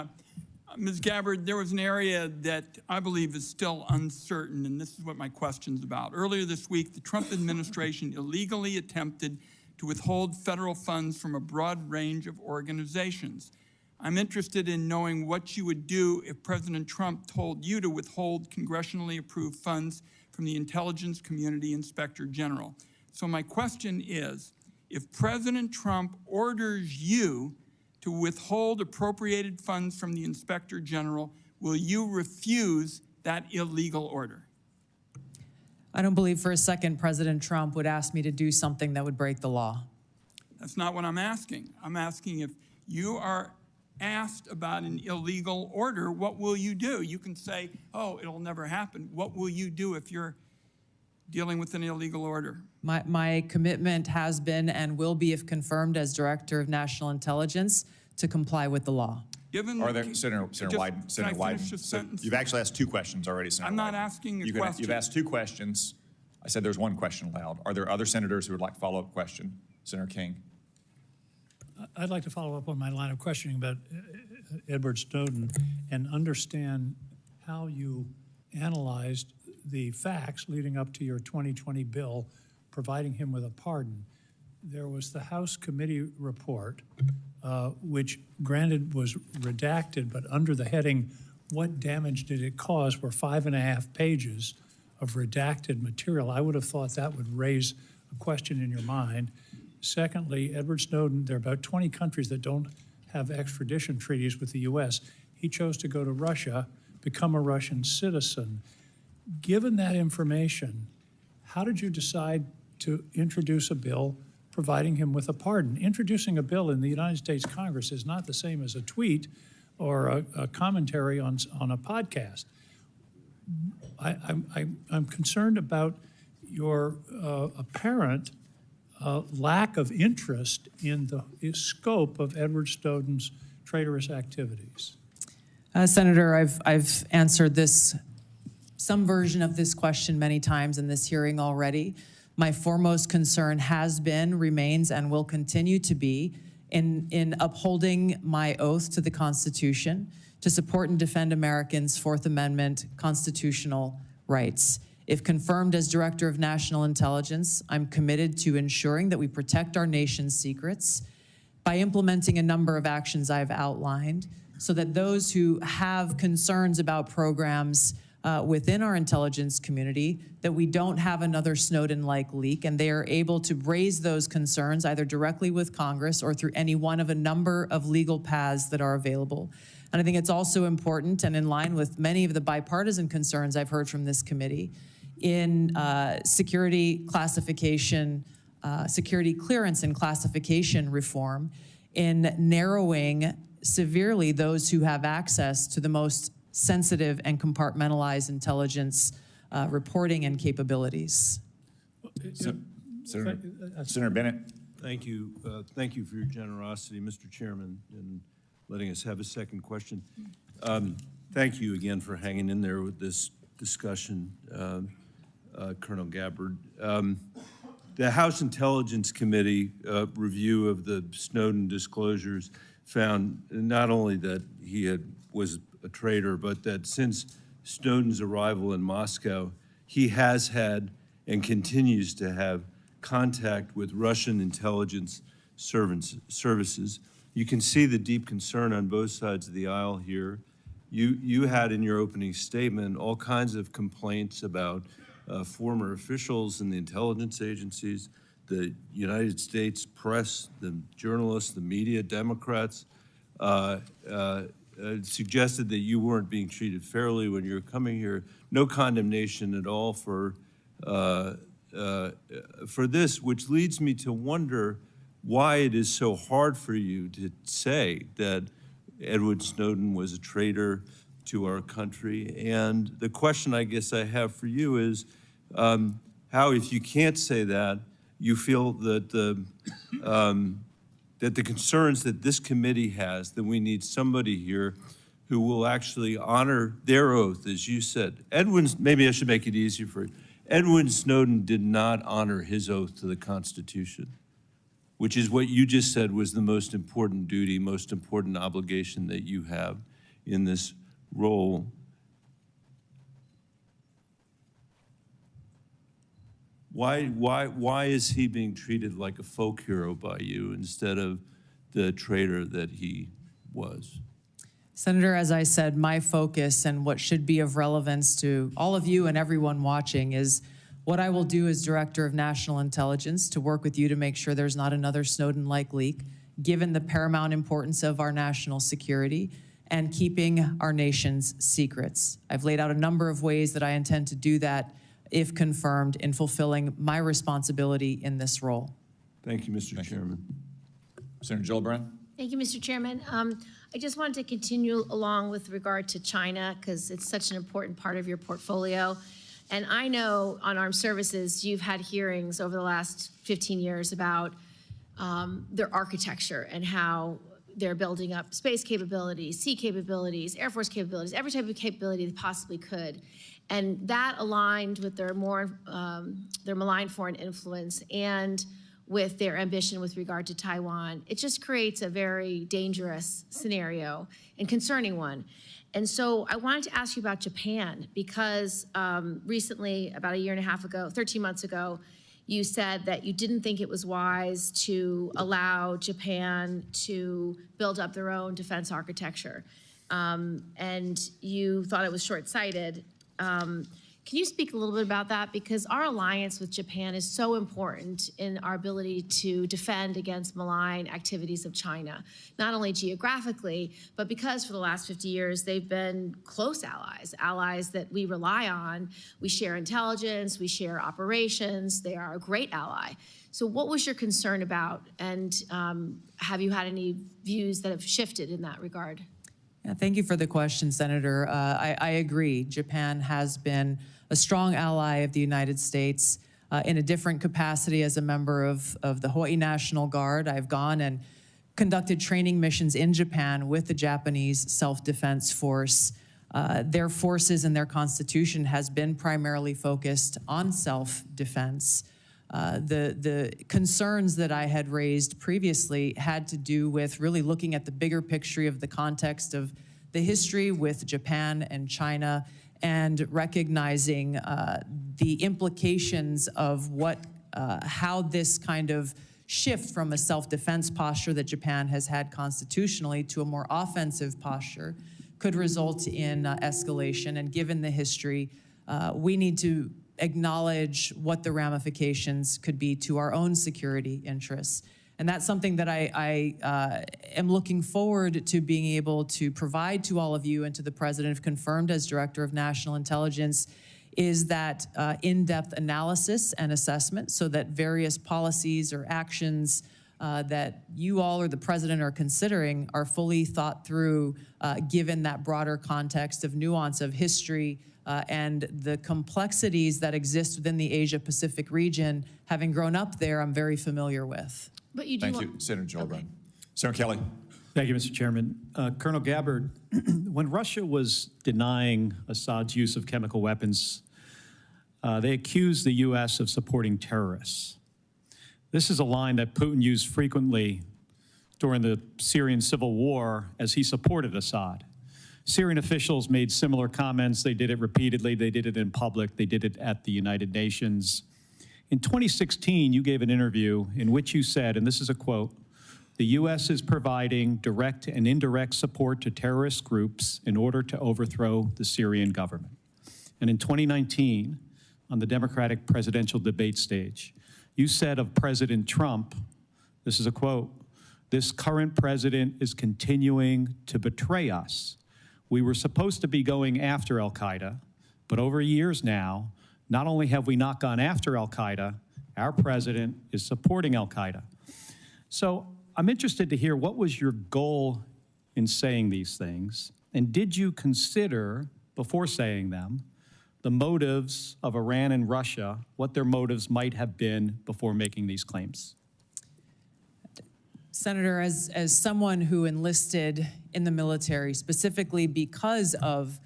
Ms. Gabbard, there was an area that I believe is still uncertain, and this is what my question's about. Earlier this week, the Trump administration illegally attempted to withhold federal funds from a broad range of organizations. I'm interested in knowing what you would do if President Trump told you to withhold congressionally approved funds from the Intelligence Community Inspector General. So my question is, if President Trump orders you to withhold appropriated funds from the Inspector General, will you refuse that illegal order? I don't believe for a second President Trump would ask me to do something that would break the law. That's not what I'm asking. I'm asking, if you are asked about an illegal order, what will you do? You can say, oh, it'll never happen. What will you do if you're dealing with an illegal order? My commitment has been and will be, if confirmed as Director of National Intelligence, to comply with the law. Given Are there, Senator Wyden, can I finish this sentence? you've actually asked 2 questions already, Senator I'm not Wyden. asking a You've question. asked 2 questions. I said there's 1 question allowed. Are there other senators who would like a follow-up question? Senator King. I'd like to follow up on my line of questioning about Edward Snowden and understand how you analyzed the facts leading up to your 2020 bill providing him with a pardon. There was the House committee report, which granted was redacted, but under the heading, "What damage did it cause?" were 5.5 pages of redacted material. I would have thought that would raise a question in your mind. Secondly, Edward Snowden, there are about 20 countries that don't have extradition treaties with the U.S. He chose to go to Russia, become a Russian citizen. Given that information, how did you decide to introduce a bill providing him with a pardon? Introducing a bill in the United States Congress is not the same as a tweet or a commentary on a podcast. I'm concerned about your apparent lack of interest in the scope of Edward Snowden's traitorous activities. Senator, I've answered some version of this question many times in this hearing already. My foremost concern has been, remains, and will continue to be in upholding my oath to the Constitution to support and defend Americans' Fourth Amendment constitutional rights. If confirmed as Director of National Intelligence, I'm committed to ensuring that we protect our nation's secrets by implementing a number of actions I've outlined so that those who have concerns about programs within our intelligence community, that we don't have another Snowden-like leak, and they are able to raise those concerns either directly with Congress or through any one of a number of legal paths that are available. And I think it's also important, and in line with many of the bipartisan concerns I've heard from this committee, in security classification, security clearance and classification reform, in narrowing severely those who have access to the most sensitive and compartmentalized intelligence reporting and capabilities. Senator Bennett. Thank you. Thank you for your generosity, Mr. Chairman, in letting us have a second question. Thank you again for hanging in there with this discussion, Colonel Gabbard. The House Intelligence Committee review of the Snowden disclosures found not only that he was a traitor, but that since Snowden's arrival in Moscow, he has had and continues to have contact with Russian intelligence services. You can see the deep concern on both sides of the aisle here. You had in your opening statement all kinds of complaints about former officials in the intelligence agencies, the United States press, the journalists, the media, Democrats, suggested that you weren't being treated fairly when you were coming here. No condemnation at all for this, which leads me to wonder why it is so hard for you to say that Edward Snowden was a traitor to our country. And the question I guess I have for you is how, if you can't say that, you feel that the concerns that this committee has, that we need somebody here who will actually honor their oath, as you said. Maybe I should make it easier for you. Edward Snowden did not honor his oath to the Constitution, which is what you just said was the most important duty, most important obligation that you have in this role. Why is he being treated like a folk hero by you instead of the traitor that he was? Senator, as I said, my focus and what should be of relevance to all of you and everyone watching is what I will do as Director of National Intelligence to work with you to make sure there's not another Snowden-like leak, given the paramount importance of our national security and keeping our nation's secrets. I've laid out a number of ways that I intend to do that, if confirmed, in fulfilling my responsibility in this role. Thank you, Mr. Chairman. Senator Gillibrand. Thank you, Mr. Chairman. I just wanted to continue along with regard to China because it's such an important part of your portfolio. And I know on armed services, you've had hearings over the last 15 years about their architecture and how they're building up space capabilities, sea capabilities, Air Force capabilities, every type of capability they possibly could. And that aligned with their malign foreign influence and with their ambition with regard to Taiwan. It just creates a very dangerous scenario and concerning one. And so I wanted to ask you about Japan, because recently, about a year and a half ago, 13 months ago, you said that you didn't think it was wise to allow Japan to build up their own defense architecture. And you thought it was short-sighted. Can you speak a little bit about that? Because our alliance with Japan is so important in our ability to defend against malign activities of China, not only geographically, but because for the last 50 years, they've been close allies, allies that we rely on. We share intelligence, we share operations. They are a great ally. So what was your concern about? And have you had any views that have shifted in that regard? Yeah, thank you for the question, Senator. I agree. Japan has been a strong ally of the United States in a different capacity as a member of the Hawaii National Guard. I've gone and conducted training missions in Japan with the Japanese Self-Defense Force. Their forces and their constitution has been primarily focused on self-defense. The concerns that I had raised previously had to do with really looking at the bigger picture of the context of the history with Japan and China, and recognizing the implications of how this kind of shift from a self-defense posture that Japan has had constitutionally to a more offensive posture could result in escalation. And given the history, we need to acknowledge what the ramifications could be to our own security interests. And that's something that I am looking forward to being able to provide to all of you and to the President, if confirmed as Director of National Intelligence, is that in-depth analysis and assessment so that various policies or actions that you all or the President are considering are fully thought through, given that broader context of nuance of history and the complexities that exist within the Asia-Pacific region. Having grown up there, I'm very familiar with. But you do Thank you, Senator Gillibrand. Senator Kelly. Thank you, Mr. Chairman. Colonel Gabbard, when Russia was denying Assad's use of chemical weapons, they accused the U.S. of supporting terrorists. This is a line that Putin used frequently during the Syrian civil war as he supported Assad. Syrian officials made similar comments. They did it repeatedly. They did it in public. They did it at the United Nations. In 2016, you gave an interview in which you said, and this is a quote, "The U.S. is providing direct and indirect support to terrorist groups in order to overthrow the Syrian government." And in 2019, on the Democratic presidential debate stage, you said of President Trump, this is a quote, "This current president is continuing to betray us. We were supposed to be going after al-Qaeda, but over years now, not only have we not gone after al-Qaeda, our president is supporting al-Qaeda." So I'm interested to hear, what was your goal in saying these things? And did you consider, before saying them, the motives of Iran and Russia, what their motives might have been before making these claims? Senator, as someone who enlisted in the military specifically because of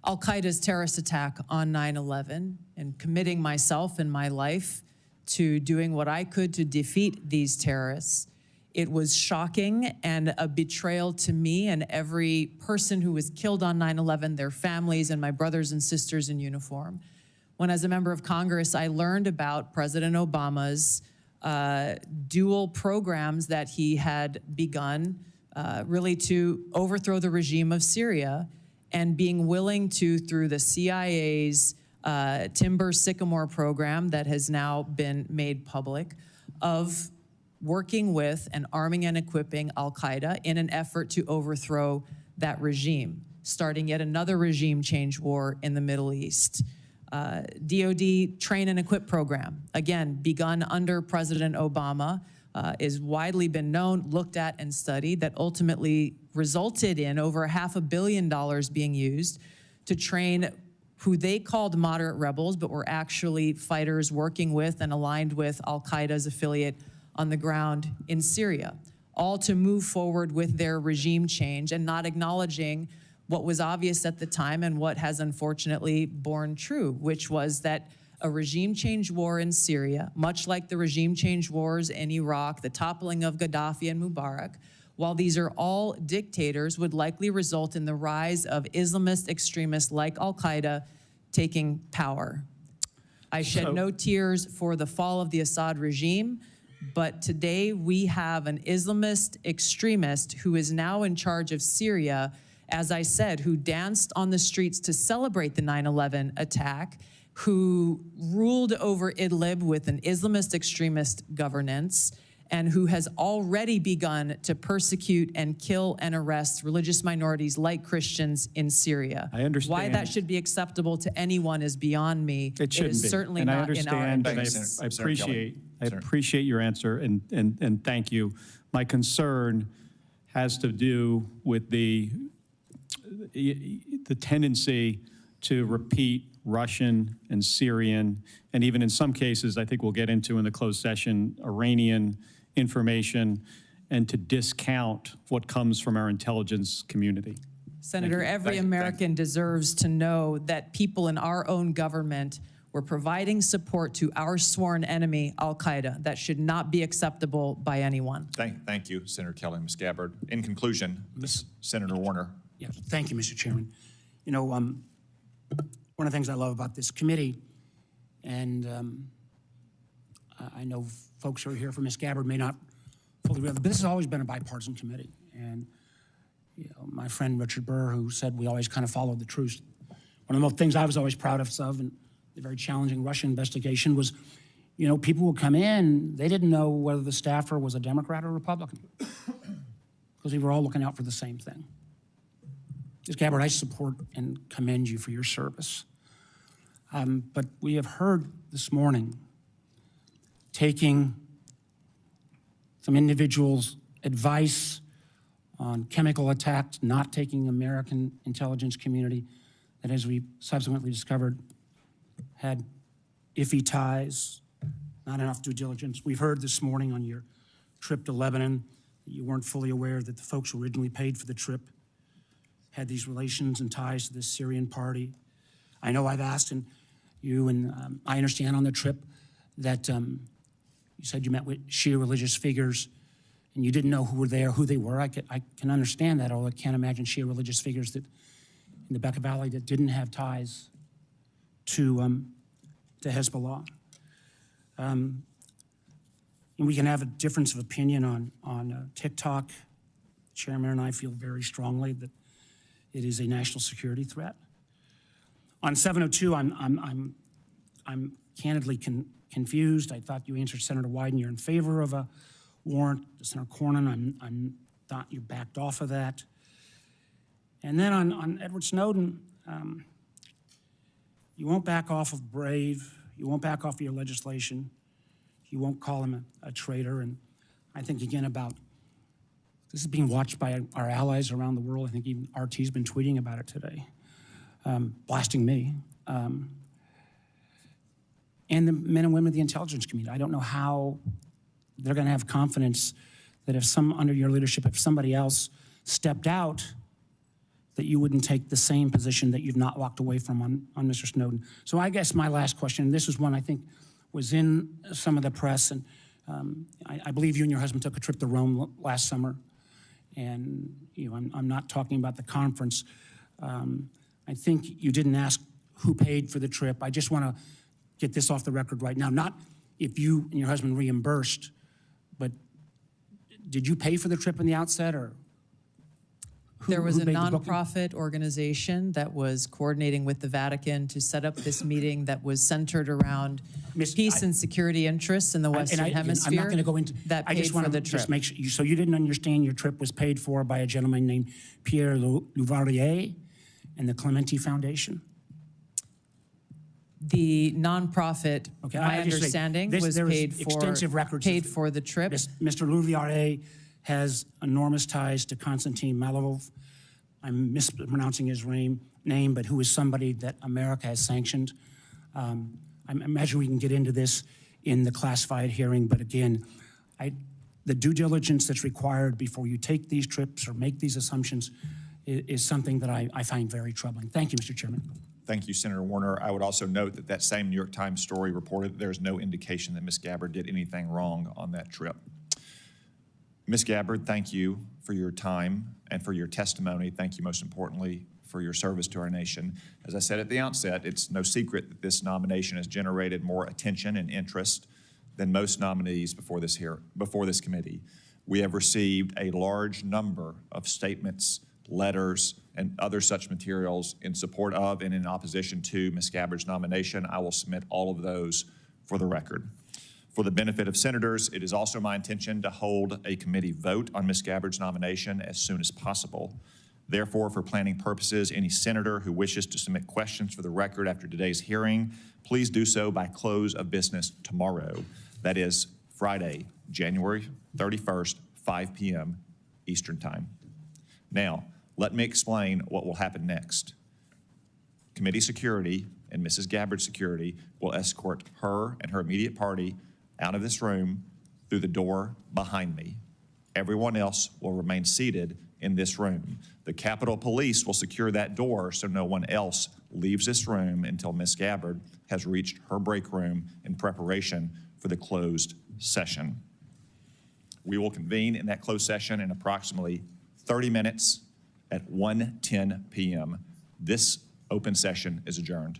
al-Qaeda's terrorist attack on 9/11 and committing myself and my life to doing what I could to defeat these terrorists, it was shocking and a betrayal to me and every person who was killed on 9/11, their families and my brothers and sisters in uniform. When as a member of Congress, I learned about President Obama's dual programs that he had begun really to overthrow the regime of Syria, and being willing to, through the CIA's Timber Sycamore program that has now been made public, of working with and arming and equipping al-Qaeda in an effort to overthrow that regime, starting yet another regime change war in the Middle East. DoD Train and Equip program, again, begun under President Obama, is widely been known, looked at, and studied, that ultimately resulted in over $500 million being used to train who they called moderate rebels, but were actually fighters working with and aligned with al-Qaeda's affiliate on the ground in Syria. all to move forward with their regime change and not acknowledging what was obvious at the time and what has unfortunately borne true, which was that a regime change war in Syria, much like the regime change wars in Iraq, the toppling of Gaddafi and Mubarak, while these are all dictators, would likely result in the rise of Islamist extremists like Al-Qaeda taking power. I shed no tears for the fall of the Assad regime, but today we have an Islamist extremist who is now in charge of Syria, as I said, who danced on the streets to celebrate the 9/11 attack, who ruled over Idlib with an Islamist extremist governance, and who has already begun to persecute and kill and arrest religious minorities like Christians in Syria. I understand. Why that should be acceptable to anyone is beyond me. It shouldn't is be. certainly And not I understand, in our and interests. I appreciate your answer, and thank you. My concern has to do with the tendency to repeat Russian and Syrian, and even in some cases, I think we'll get into in the closed session, Iranian information, and to discount what comes from our intelligence community. Senator, every American deserves to know that people in our own government were providing support to our sworn enemy, Al-Qaeda. That should not be acceptable by anyone. Thank you, Senator Kelly, Ms. Gabbard. In conclusion, Senator Warner. Yeah, thank you, Mr. Chairman. You know, one of the things I love about this committee, and I know folks who are here for Ms. Gabbard may not fully realize, but this has always been a bipartisan committee. And you know, my friend Richard Burr, who said we always kind of followed the truth. One of the things I was always proud of in the very challenging Russia investigation was, you know, people would come in, they didn't know whether the staffer was a Democrat or Republican, because we were all looking out for the same thing. Ms. Gabbard, I support and commend you for your service. But we have heard this morning taking some individuals' advice on chemical attacks, not taking American intelligence community that, as we subsequently discovered, had iffy ties, not enough due diligence. We've heard this morning on your trip to Lebanon that you weren't fully aware that the folks who originally paid for the trip had these relations and ties to this Syrian party. I know I've asked you, and I understand on the trip that you said you met with Shia religious figures and you didn't know who were there, who they were. I can understand that, although I can't imagine Shia religious figures that in the Bekaa Valley that didn't have ties to Hezbollah. And we can have a difference of opinion on TikTok. The chairman and I feel very strongly that it is a national security threat. On 702, I'm candidly confused. I thought you answered Senator Wyden, you're in favor of a warrant. Senator Cornyn, I'm thought you backed off of that. And then on Edward Snowden, you won't back off of Brave. You won't back off of your legislation. You won't call him a traitor. And I think, again, about this is being watched by our allies around the world. I think even RT's been tweeting about it today, blasting me. And the men and women of the intelligence community. I don't know how they're going to have confidence that if under your leadership, if somebody else stepped out, that you wouldn't take the same position that you've not walked away from on Mr. Snowden. So I guess my last question, and this was one I think was in some of the press, and I believe you and your husband took a trip to Rome last summer. And you know, I'm not talking about the conference. I think you didn't ask who paid for the trip. I just want to get this off the record right now. Not if you and your husband reimbursed, but did you pay for the trip in the outset, or There was a nonprofit organization that was coordinating with the Vatican to set up this meeting that was centered around peace and security interests in the Western Hemisphere. I'm not going to go into that. I just want to just make sure. So you didn't understand your trip was paid for by a gentleman named Pierre Louvarier and the Clementi Foundation? The nonprofit, my understanding, was paid for the trip. Mr. Louvarier has enormous ties to Konstantin Malovov. I'm mispronouncing his name, but who is somebody that America has sanctioned. I imagine we can get into this in the classified hearing, but again, the due diligence that's required before you take these trips or make these assumptions is something that I find very troubling. Thank you, Mr. Chairman. Thank you, Senator Warner. I would also note that that same New York Times story reported that there's no indication that Ms. Gabbard did anything wrong on that trip. Ms. Gabbard, thank you for your time and for your testimony. Thank you, most importantly, for your service to our nation. As I said at the outset, it's no secret that this nomination has generated more attention and interest than most nominees before this committee. We have received a large number of statements, letters, and other such materials in support of and in opposition to Ms. Gabbard's nomination. I will submit all of those for the record. For the benefit of senators, it is also my intention to hold a committee vote on Ms. Gabbard's nomination as soon as possible. Therefore, for planning purposes, any senator who wishes to submit questions for the record after today's hearing, please do so by close of business tomorrow. That is Friday, January 31st, 5 p.m. Eastern Time. Now, let me explain what will happen next. Committee security and Mrs. Gabbard's security will escort her and her immediate party out of this room through the door behind me. Everyone else will remain seated in this room. The Capitol Police will secure that door so no one else leaves this room until Ms. Gabbard has reached her break room in preparation for the closed session. We will convene in that closed session in approximately 30 minutes at 1:10 p.m. This open session is adjourned.